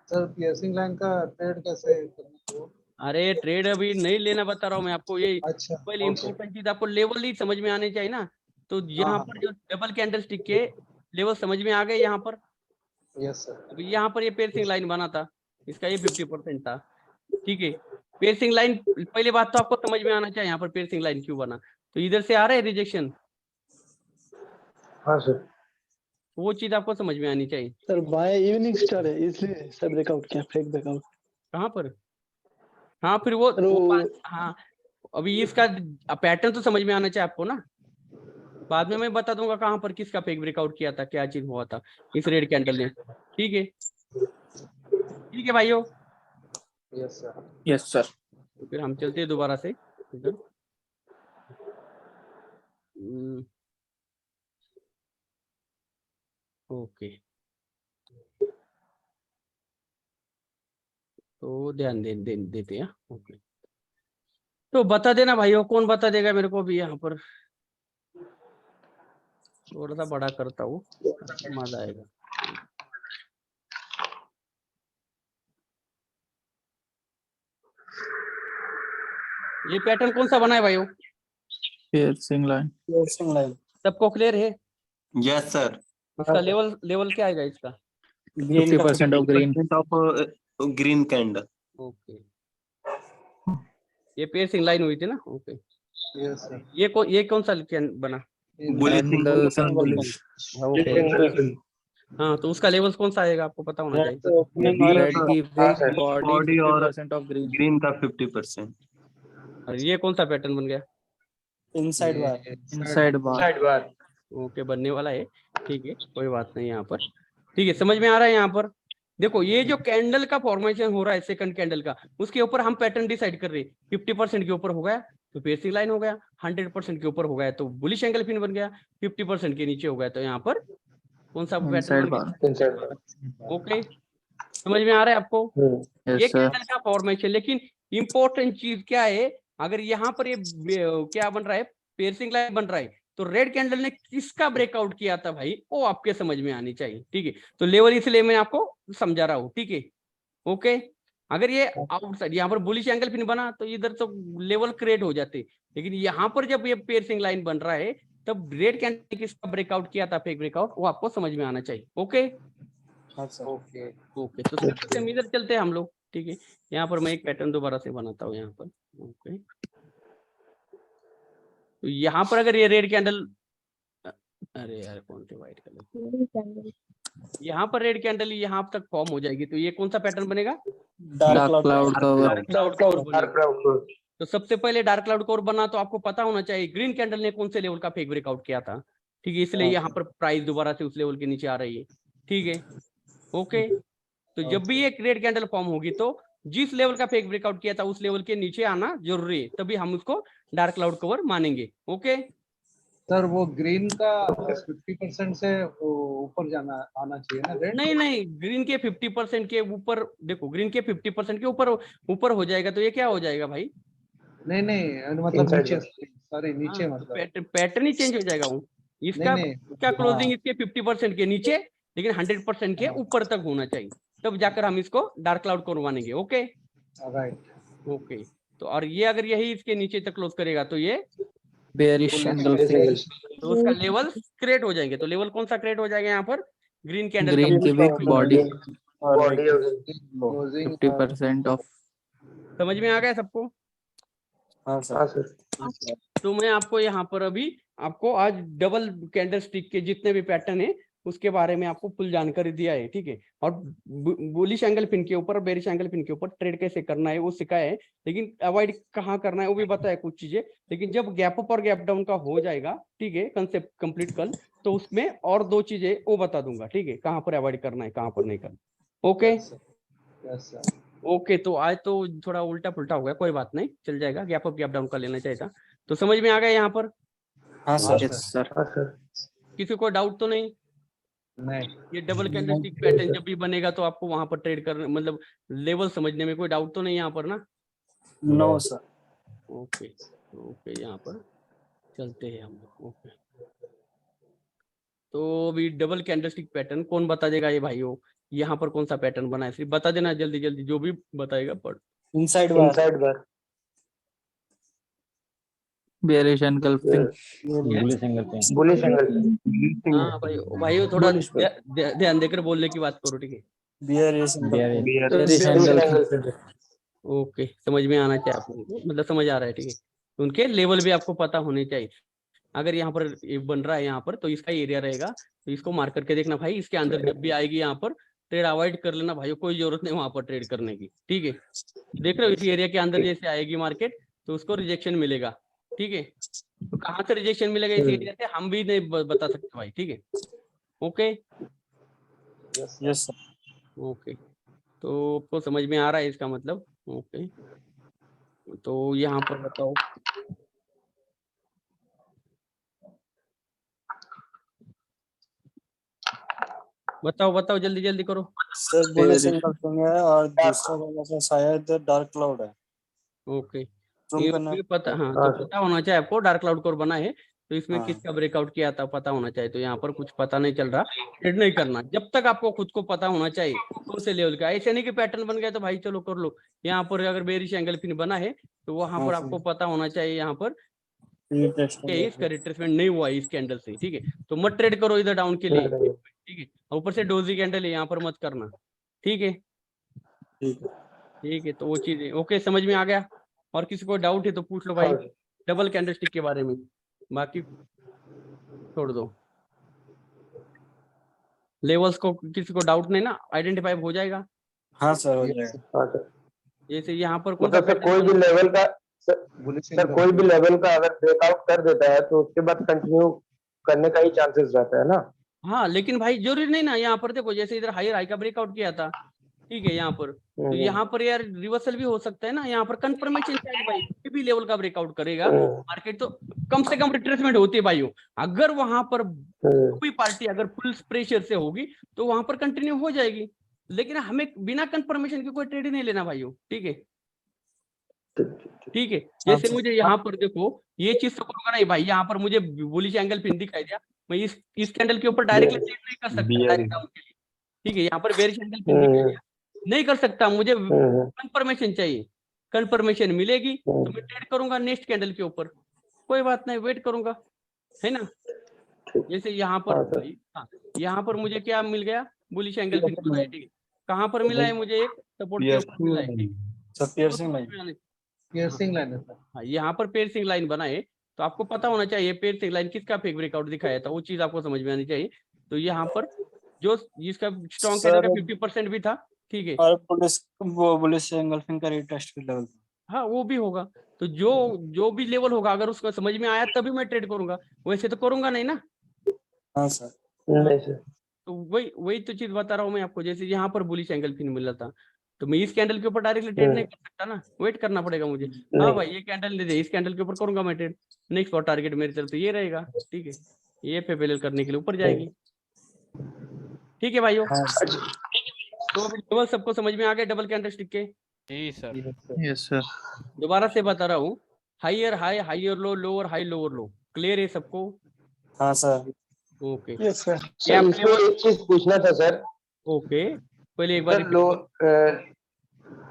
सर पियर्सिंग लाइन का ट्रेड कैसे करना है? अरे ट्रेड अभी नहीं लेना, बता रहा हूँ मैं आपको, ये अच्छा, पहले इंपॉर्टेंट चीज आपको लेवल ही समझ में आने चाहिए ना। तो यहाँ पर जो डबल कैंडल स्टिक के लेवल समझ में आ गए यहाँ पर। Yes sir. अभी यहाँ पर ये पेयर्सिंग लाइन बना था, इसका ये 50% था, ठीक है। पेयर्सिंग लाइन, पहली बात तो आपको समझ में आना चाहिए यहाँ पर पेयर्सिंग लाइन क्यों बना। तो इधर से आ रहा है रिजेक्शन, हाँ सर। वो चीज आपको समझ में आनी चाहिए। सर बाएं इवनिंग स्टार है, इसलिए सर ब्रेकआउट किया, फेक ब्रेकआउट। कहाँ पर? हाँ फिर वो हाँ, अभी इसका पैटर्न तो समझ में आना चाहिए आपको ना, बाद में मैं बता दूंगा कहाँ पर किसका फेक ब्रेकआउट किया था, क्या चीज हुआ था इस रेड कैंडल ने। ठीक है, ठीक है भाइयों। Yes sir. Yes sir. तो फिर हम चलते हैं दोबारा से इधर। ओके, तो ध्यान देते हैं। ओके, तो बता देना भाइयों, कौन बता देगा मेरे को भी, यहाँ पर थोड़ा सा बड़ा करता हूँ, मजा आएगा। ये पैटर्न कौन सा बना है भाइयों? Piercing line. Piercing line. सबको क्लियर है? Yes sir. इसका लेवल क्या आएगा इसका? 50% of green. Of green candle. Okay, ये पेयर्सिंग लाइन हुई थी ना। Okay, yes sir. ये कौन सा बना? बुलिश। हाँ, तो उसका लेवल कौन सा आएगा आपको पता होना चाहिए। रेड की बॉडी और 50% ऑफ ग्रीन। ग्रीन का 50%। और ये कौन सा पैटर्न बन गया? Inside bar. Inside bar. Okay, बनने वाला है, ठीक है, कोई बात नहीं यहाँ पर। ठीक है, समझ में आ रहा है यहाँ पर। देखो ये जो कैंडल का फॉर्मेशन हो रहा है सेकंड कैंडल का, उसके ऊपर हम पैटर्न डिसाइड कर रहे हैं। 50% के ऊपर हो गया तो पेयर्सिंग लाइन हो गया, 100% के ऊपर हो गया तो बुलिश एंगल पिन बन गया, 50% के नीचे हो गया तो यहाँ पर कौन सा पैटर्न बन गया? ओके, समझ में आ रहा है आपको? ये कैंडल का फॉर्मेशन। लेकिन इंपॉर्टेंट चीज क्या है, अगर यहाँ पर ये क्या बन रहा है, पेयर्सिंग लाइन बन रहा है, तो रेड कैंडल ने किसका ब्रेकआउट किया था भाई, वो आपके समझ में आनी चाहिए। ठीक है, तो लेवल इसलिए मैं आपको समझा रहा हूँ। ठीक है, ओके। अगर ये आउटसाइड यहाँ पर बुलिश एंगल पिन बना तो इधर तो लेवल क्रिएट हो जाते, लेकिन यहाँ पर जब ये पेयर्सिंग लाइन बन रहा है तब रेड कैंडल ने किसका ब्रेकआउट किया था, फेक ब्रेकआउट, वो आपको समझ में आना चाहिए। ओके ओके ओके, तो हम इधर चलते हैं हम लोग। ठीक है, यहाँ पर मैं एक पैटर्न दोबारा से बनाता हूँ यहाँ पर। ओके, तो यहाँ पर अगर ये रेड कैंडल, अरे यार कौन से व्हाइट कलर, यहाँ पर रेड कैंडल यहाँ तक फॉर्म हो जाएगी तो ये कौन सा पैटर्न बनेगा? Dark cloud cover. तो सबसे पहले डार्क क्लाउड कोर बना तो आपको पता होना चाहिए ग्रीन कैंडल ने कौन से लेवल का फेक ब्रेकआउट किया था, ठीक है, इसलिए यहाँ पर प्राइस दोबारा से उस लेवल के नीचे आ रही है, ठीक है। ओके, तो जब भी एक रेड कैंडल फॉर्म होगी तो जिस लेवल का फेक ब्रेकआउट किया था उस लेवल के नीचे आना जरूरी है, तभी हम उसको डार्क क्लाउड कवर मानेंगे। ओके सर वो ग्रीन का 50% से ऊपर जाना आना चाहिए ना रेड? नहीं नहीं, ग्रीन के 50% के ऊपर, देखो ग्रीन के 50% के ऊपर ऊपर हो जाएगा तो ये क्या हो जाएगा भाई? नहीं नहीं मतलब नीचे, सॉरी नीचे मतलब पैटर्न ही चेंज हो जाएगा वो। इसका नहीं, इसका क्लोजिंग इसके 50% के नीचे लेकिन 100% के ऊपर तक होना चाहिए, तब जाकर हम इसको डार्क क्लाउड कोर मानेंगे। Okay right. ओके, तो और ये अगर यही इसके नीचे तक क्लोज करेगा तो ये बेयरिश एंगल्फिंग, तो उसका लेवल क्रिएट हो जाएंगे। तो लेवल कौन सा क्रिएट हो जाएगा यहाँ पर? ग्रीन कैंडल ग्रीन की वीक बॉडी बॉडी 50% ऑफ। समझ में आ गया सबको? हाँ सर। तो मैं आपको यहाँ पर अभी आपको आज डबल कैंडल स्टिक के जितने भी पैटर्न है उसके बारे में आपको फुल जानकारी दिया है, ठीक है। और बुलिश एंगल पिन के ऊपर, बेरिश एंगल पिन के ऊपर ट्रेड कैसे करना है वो सिखाया है, लेकिन अवॉइड कहाँ करना है वो भी बताया कुछ चीजें। लेकिन जब गैप अप और गैप डाउन का हो जाएगा, ठीक है, कंसेप्ट कंप्लीट कल, तो उसमें और 2 चीजें वो बता दूंगा, ठीक है, कहाँ पर अवॉइड करना है कहाँ पर नहीं करना। ओके ओके, तो आज तो थोड़ा उल्टा पुल्टा हो गया, कोई बात नहीं, चल जाएगा। गैप अप गैप डाउन का लेना चाहिए था। तो समझ में आ गया यहाँ पर? हाँ सर। किसी को डाउट तो नहीं? नहीं, ये डबल कैंडलस्टिक पैटर्न जब भी बनेगा तो आपको वहां पर ट्रेड करने, मतलब लेवल समझने में कोई डाउट तो नहीं यहाँ पर ना? No sir. ओके ओके, यहाँ पर चलते हैं हम लोग। ओके, तो अभी डबल कैंडलस्टिक पैटर्न कौन बता देगा ये भाई? हो यहाँ पर कौन सा पैटर्न बना है सिर्फ बता देना जल्दी जल्दी, जो भी बताएगा। पर इनसाइड बार बेयरिश एंगल्फिंग, बुलिश एंगल हाँ भाई भाई वो थोड़ा ध्यान देकर बोलने की बात करो, ठीक है। Bearish engulfing. ओके, समझ में आना चाहिए आपको, मतलब समझ आ रहा है, ठीक है। तो उनके लेवल भी आपको पता होने चाहिए। अगर यहाँ पर ये बन रहा है यहाँ पर तो इसका एरिया रहेगा, तो इसको मार्क करके देखना भाई, इसके अंदर जब भी आएगी यहाँ पर ट्रेड अवॉइड कर लेना भाई, कोई जरूरत नहीं वहां पर ट्रेड करने की, ठीक है। देख रहे हो, इसी एरिया के अंदर जैसे आएगी मार्केट तो उसको रिजेक्शन मिलेगा, ठीक है। तो कहाँ से रिजेक्शन मिलेगा इस एरिया से हम भी नहीं बता सकते भाई, ठीक है। Okay yes sir. ओके, तो आपको समझ में आ रहा है इसका मतलब? ओके, तो यहाँ पर बताओ, बताओ बताओ जल्दी जल्दी करो। सर बुलिश एंगल्फिंग है और दूसरा वाला से शायद डार्क क्लाउड है। ओके, Zoom ये करना। भी पता, हाँ, तो पता होना चाहिए आपको। डार्क क्लाउड कोर बना है तो इसमें हाँ। किसका ब्रेकआउट किया था पता होना चाहिए। तो यहाँ पर कुछ पता नहीं चल रहा, ट्रेड नहीं करना जब तक आपको खुद को पता होना चाहिए कौन से लेवल का। ऐसे नहीं कि पैटर्न बन गया तो भाई चलो कर लो। यहाँ पर अगर बेरिश एंगल पिन बना है तो वहां पर आपको पता होना चाहिए यहाँ पर इसका रिट्रेसमेंट नहीं हुआ इस कैंडल से, ठीक है। तो मत ट्रेड करो इधर डाउन के लिए, ठीक है। ऊपर से डोजी कैंडल है यहाँ पर मत करना, ठीक है। ठीक है, तो वो चीज है। ओके, समझ में आ गया? और किसी को डाउट है तो पूछ लो भाई डबल कैंडलस्टिक के बारे में, बाकी छोड़ दो। लेवल्स को किसी को डाउट नहीं ना, आइडेंटिफाई हो जाएगा? हाँ सर हो जाएगा। जैसे यहाँ पर कौन सा मतलब कोई भी लेवल का सर कोई भी लेवल का अगर ब्रेकआउट कर देता है तो उसके बाद कंटिन्यू करने का ही चांसेस रहता है ना? हाँ, लेकिन भाई जरूरी नहीं ना। यहाँ पर देखो जैसे इधर हाई का ब्रेकआउट किया था, ठीक है, यहाँ पर तो यहाँ पर यार रिवर्सल भी हो सकता है ना। यहाँ पर कंफर्मेशन चाहिए भाई, कोई भी लेवल का ब्रेकआउट करेगा मार्केट तो कम से कम रिट्रेसमेंट होती है भाई। अगर वहां पर कोई पार्टी अगर फुल प्रेशर से होगी तो वहां पर कंटिन्यू हो जाएगी, लेकिन हमें बिना कंफर्मेशन के कोई ट्रेड ही नहीं लेना भाई, ठीक है। ठीक है, जैसे मुझे यहाँ पर देखो ये चीज तो करूंगा नहीं भाई। यहाँ पर मुझे बुलिश एंगल पिन दिखाई दिया, मैं इस कैंडल के ऊपर डायरेक्टली ट्रेड नहीं कर सकता डायरेक्ट डाउन के लिए, ठीक है। यहाँ पर बेरिश एंगल पिन दिखाई दिया, नहीं कर सकता, मुझे कंफर्मेशन चाहिए। कंफर्मेशन मिलेगी तो मैं ट्रेड करूंगा नेक्स्ट कैंडल के ऊपर, कोई बात नहीं, वेट करूंगा, है ना। जैसे यहाँ पर यहाँ पर मुझे क्या मिल गया? बुलिश एंगल पिन मिला है, ठीक है। कहाँ पर मिला है मुझे? एक सपोर्ट के ऊपर मिला है, ठीक है। पियर्सिंग लाइन है सर। हाँ, यहाँ पर पियर्सिंग लाइन बना है तो आपको पता होना चाहिए पियर्सिंग लाइन किसका फेक ब्रेकआउट दिखाया था, वो चीज आपको समझ में आनी चाहिए। तो यहाँ पर जो जिसका स्ट्रॉन्ग कैंडल का 50% भी था, ठीक है। और पुलिस एंगल्फिंग का रिटेस्ट लेवल हाँ वो भी होगा। तो जो भी लेवल होगा अगर उसको समझ में आया तभी मैं ट्रेड करूंगा, वैसे तो करूंगा नहीं ना। हाँ सर। नहीं सर। तो वही वही तो चीज बता रहा हूँ मैं आपको, जैसे यहाँ पर बुलिश एंगल फिर मिला था तो मैं इस कैंडल के ऊपर डायरेक्टली ट्रेड नहीं कर सकता ना, वेट करना पड़ेगा मुझे। हाँ नहीं। भाई ये कैंडल दे दे, इस कैंडल के ऊपर करूंगा मैं ट्रेड, नेक्स्ट और टारगेट मेरी तरफ से ये रहेगा, ठीक है, ये फेबेल करने के लिए ऊपर जाएगी, ठीक है भाइयों। हाँ सर। तो अभी लेवल सबको समझ में आ गए डबल कैंडलस्टिक के? जी सर। Yes sir. दोबारा से बता रहा हूँ, higher high, higher low, lower high, lower low, clear है सबको? हाँ sir. Okay yes sir. Sir इसमें एक चीज पूछना था सर। ओके, पहले एक बार सर लो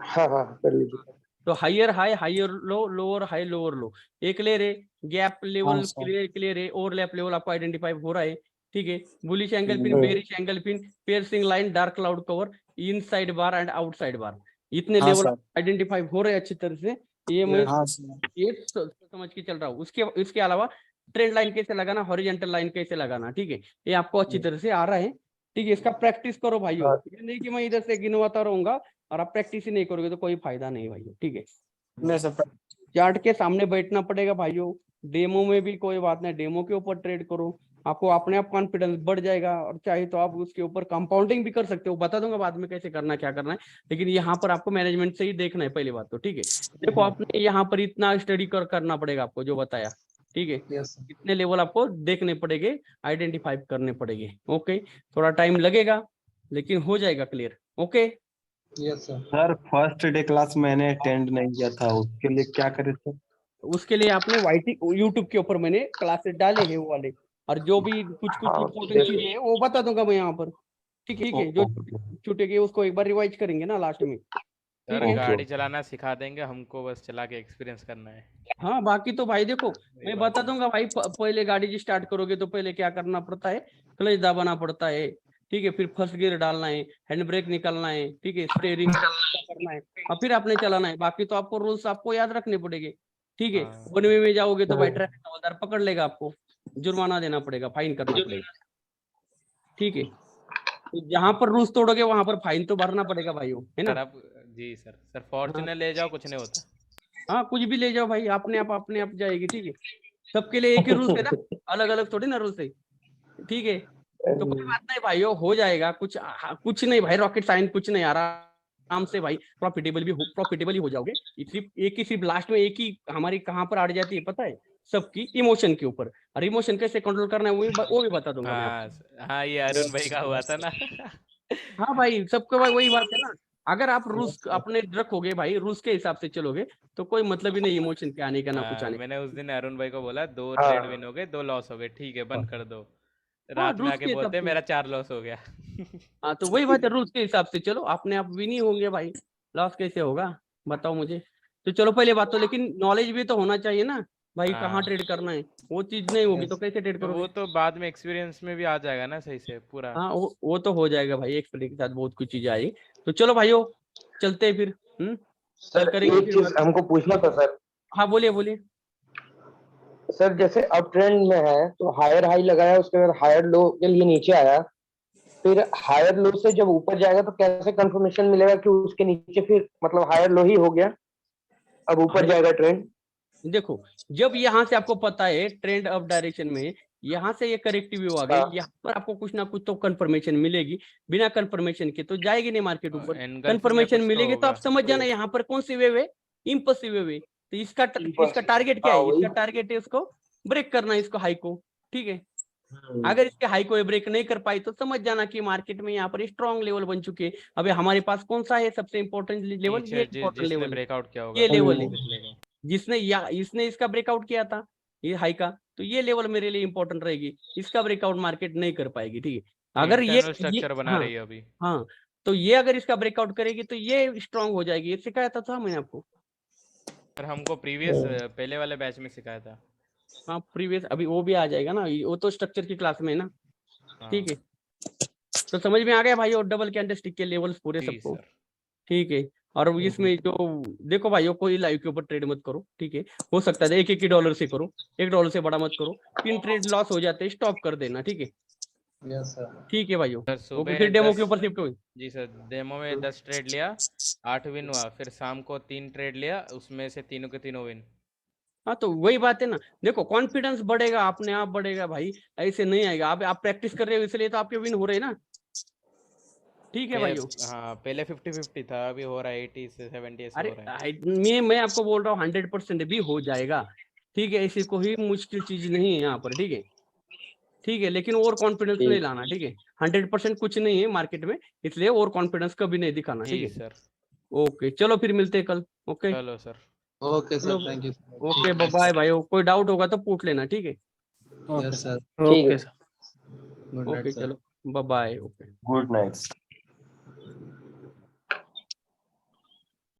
हाँ हाँ कर लीजिए। तो higher high, higher low, lower high, lower low, एक क्लियर है, गैप लेवल हाँ सर। क्लियर है, ओवरलैप लेवल आपको आइडेंटिफाई हो रहा है, ठीक है। Bullish angle pin, bearish angle pin, piercing line, dark cloud cover, inside bar and outside bar, इतने हाँ लेवल सर। आइडेंटिफाई हो रहे हैं अच्छी तरह से, ये मैं हाँ सर। ये समझ के चल रहा हूँ। इसके अलावा ट्रेंड लाइन कैसे लगाना, हॉरिजॉन्टल लाइन कैसे लगाना, ठीक है, ये आपको अच्छी तरह से आ रहा है, ठीक है। इसका प्रैक्टिस करो भाइयों, ये नहीं कि मैं इधर से गिनवाता रहूंगा और आप प्रैक्टिस ही नहीं करोगे तो कोई फायदा नहीं भाइयों, ठीक है। नहीं सर। चार्ट के सामने बैठना पड़ेगा भाइयों, डेमो में भी कोई बात नहीं, डेमो के ऊपर ट्रेड करो, आपको अपने आप कॉन्फिडेंस बढ़ जाएगा, और चाहे तो आप उसके ऊपर कंपाउंडिंग भी कर सकते हो, बता दूंगा बाद में कैसे करना क्या करना है, लेकिन यहाँ पर आपको मैनेजमेंट से ही देखना है पहली बात तो, ठीक है। देखो आपने यहाँ पर इतना स्टडी करना पड़ेगा आपको जो बताया, ठीक है, इतने लेवल आपको देखने पड़ेंगे, आइडेंटिफाई करने पड़ेंगे, ओके। थोड़ा टाइम लगेगा लेकिन हो जाएगा clear, okay. Yes sir. Sir first day class मैंने अटेंड नहीं किया था, उसके लिए क्या करें सर? उसके लिए आपने वाईटी यूट्यूब के ऊपर मैंने क्लासेस डाले हैं वो वाले, और जो भी कुछ हाँ, इम्पोर्टेंट चीजें हैं वो बता दूंगा मैं यहाँ पर, ठीक है। जो ओके छूटेगी उसको एक बार रिवाइज करेंगे ना लास्ट में, ठीक सर है। गाड़ी चलाना सिखा देंगे, हमको बस चला के एक्सपीरियंस करना है। हाँ बाकी तो भाई देखो वही मैं बात बता है। दूंगा भाई, पहले गाड़ी जी स्टार्ट करोगे तो पहले क्या करना पड़ता है, क्लच दबाना पड़ता है, ठीक है, फिर फर्स्ट गियर डालना है, हैंड ब्रेक निकालना है, ठीक है, स्टीयरिंग करना है, और फिर आपने चलाना है। बाकी तो आपको रूल्स आपको याद रखने पड़ेगे, ठीक है। हाँ। वन वे में जाओगे तो भाई ट्रैफिक हवलदार पकड़ लेगा, आपको जुर्माना देना पड़ेगा, फाइन करना पड़ेगा, ठीक है। तो जहां पर रूल्स तोड़ोगे वहां पर फाइन तो भरना पड़ेगा भाइयों, है सर ना। आप जी सर फॉर्च्यूनर ले जाओ, कुछ नहीं होता। हाँ कुछ भी ले जाओ भाई, अपने आप जाएगी, ठीक है। सबके लिए एक ही रूल्स है ना, अलग अलग थोड़ी ना रूल्स है, ठीक है। तो कोई बात नहीं भाइयों, हो जाएगा, कुछ नहीं भाई, रॉकेट साइंस कुछ नहीं, आराम से भाई प्रॉफिटेबल ही हो जाओगे। सिर्फ लास्ट में एक ही हमारी कहाँ पर अड़ जाती है पता है, सबकी इमोशन के ऊपर, और इमोशन कैसे कंट्रोल करना है वो भी बता दूंगा मैं आपको। हाँ ये अरुण भाई का हुआ था ना। हाँ भाई सबको भाई वही बात है ना, अगर आप रूल्स अपने रखोगे भाई, रूल्स के हिसाब से चलोगे तो कोई मतलब ही नहीं इमोशन के आने का ना कुछ आने मैंने उस दिन अरुण भाई को बोला 2 हाँ। ट्रेड विन हो गए, 2 लॉस हो गए, ठीक है बंद कर दो। का। हाँ रात में रूल्स आके के हिसाब बोलते से, मेरा 4 लॉस हो गया। हाँ तो वही बात है, रूल्स के हिसाब से चलो, अपने आप भी नहीं होंगे भाई, लॉस कैसे होगा बताओ मुझे। तो चलो पहले बात तो, लेकिन नॉलेज भी तो होना चाहिए ना भाई, कहाँ हाँ ट्रेड करना है, वो चीज नहीं होगी तो कैसे ट्रेड तो वो करोगे। तो बाद में एक्सपीरियंस में भी आ जाएगा ना सही से पूरा। हाँ वो तो हो जाएगा भाई, एक्सपीरियंस के साथ बहुत कुछ चीजें आएगी। तो चलो भाइयों चलते हैं फिर, कल सर करेंगे एक फिर चीज बात। हमको पूछना था सर। हाँ बोलिए बोलिए। सर जैसे अप ट्रेंड में है तो हायर हाई लगाया, उसके बाद हायर लो के लिए नीचे आया, फिर हायर लो से जब ऊपर जाएगा तो कैसे कंफर्मेशन मिलेगा कि उसके नीचे फिर मतलब हायर लो ही हो गया, अब ऊपर जाएगा ट्रेंड? देखो जब यहाँ से आपको पता है ट्रेंड अप डायरेक्शन में, यहाँ से ये करेक्टिव व्यू आ गई, हाँ। यहाँ पर आपको कुछ ना कुछ तो कंफर्मेशन मिलेगी, बिना कंफर्मेशन के तो जाएगी नहीं मार्केट ऊपर। एनगल्फिंग में कंफर्मेशन कुछ तो मिलेगी तो आप होगा। समझ जाना यहाँ पर कौन सी वेव है, इम्पल्सिव वेव है। तो इसका टारगेट क्या हाँ है, वही। इसका टारगेट है इसको ब्रेक करना है, इसको हाई को, ठीक है। हम्म। अगर इसके हाई को ब्रेक नहीं कर पाई तो समझ जाना कि मार्केट में यहाँ पर स्ट्रॉन्ग लेवल बन चुके हैं। अभी हमारे पास कौन सा है सबसे इंपॉर्टेंट लेवल, ये नीचे इंपॉर्टेंट जिसने लेवल है, ब्रेकआउट किया होगा ये लेवल है, पिछले का। इसने इसका ब्रेकआउट किया था ये हाई का, तो ये लेवल मेरे लिए इंपॉर्टेंट रहेगी, इसका ब्रेकआउट मार्केट नहीं कर पाएगी, ठीक है। अगर इंटरनल ये स्ट्रक्चर बना हाँ रही है अभी। हाँ, तो ये अगर इसका ब्रेकआउट करेगी तो ये स्ट्रांग हो जाएगी, ये सिखाया था मैंने आपको। सर हमको प्रीवियस पहले वाले बैच में सिखाया था। हाँ प्रीवियस, अभी वो भी आ जाएगा ना, वो तो स्ट्रक्चर की क्लास में है ना, ठीक है। तो समझ में आ गया भाई, और डबल कैंडलस्टिक के लेवल्स पूरे जी सबको, सर। ठीक है। और इसमें जो देखो भाइयों, कोई लाइव के ऊपर ट्रेड मत करो, ठीक है। हो सकता है एक $1 से करो, $1 से बड़ा मत करो, 3 ट्रेड लॉस हो जाते हैं स्टॉप कर देना, ठीक है। Yes sir. ठीक है भाइयों। सर ओके, सुबह फिर डेमो के 10 ऊपर शिफ्ट हुई। जी सर, डेमो में 10 ट्रेड लिया, 8 विन हुआ, फिर शाम को 3 ट्रेड लिया, उसमें से तीनों के तीनों विन। हाँ तो वही बात है ना, देखो कॉन्फिडेंस बढ़ेगा, अपने आप बढ़ेगा भाई, ऐसे नहीं आएगा। आप प्रैक्टिस कर रहे हो इसलिए तो आपके विन हो रहे हैं ना। ठीक है भाइयों। हाँ पहले 50-50 था, अभी हो रहा है 80 से 70 ऐसे अरे हो रहा है। मैं आपको बोल रहा हूँ 100% भी हो जाएगा। ठीक है, ऐसी कोई मुश्किल चीज नहीं है यहाँ पर। ठीक है, ठीक है, लेकिन और कॉन्फिडेंस नहीं लाना। ठीक है, 100% कुछ नहीं है मार्केट में, इसलिए और कॉन्फिडेंस कभी नहीं दिखाना। ठीक जी है, सर। ओके चलो फिर मिलते हैं कल। ओके चलो सर। ओके चलो, sir, thank you. Okay bye भाई, कोई डाउट होगा तो पूछ लेना। ठीक है, यस सर। ठीक है। ओके चलो बाय। Okay good night.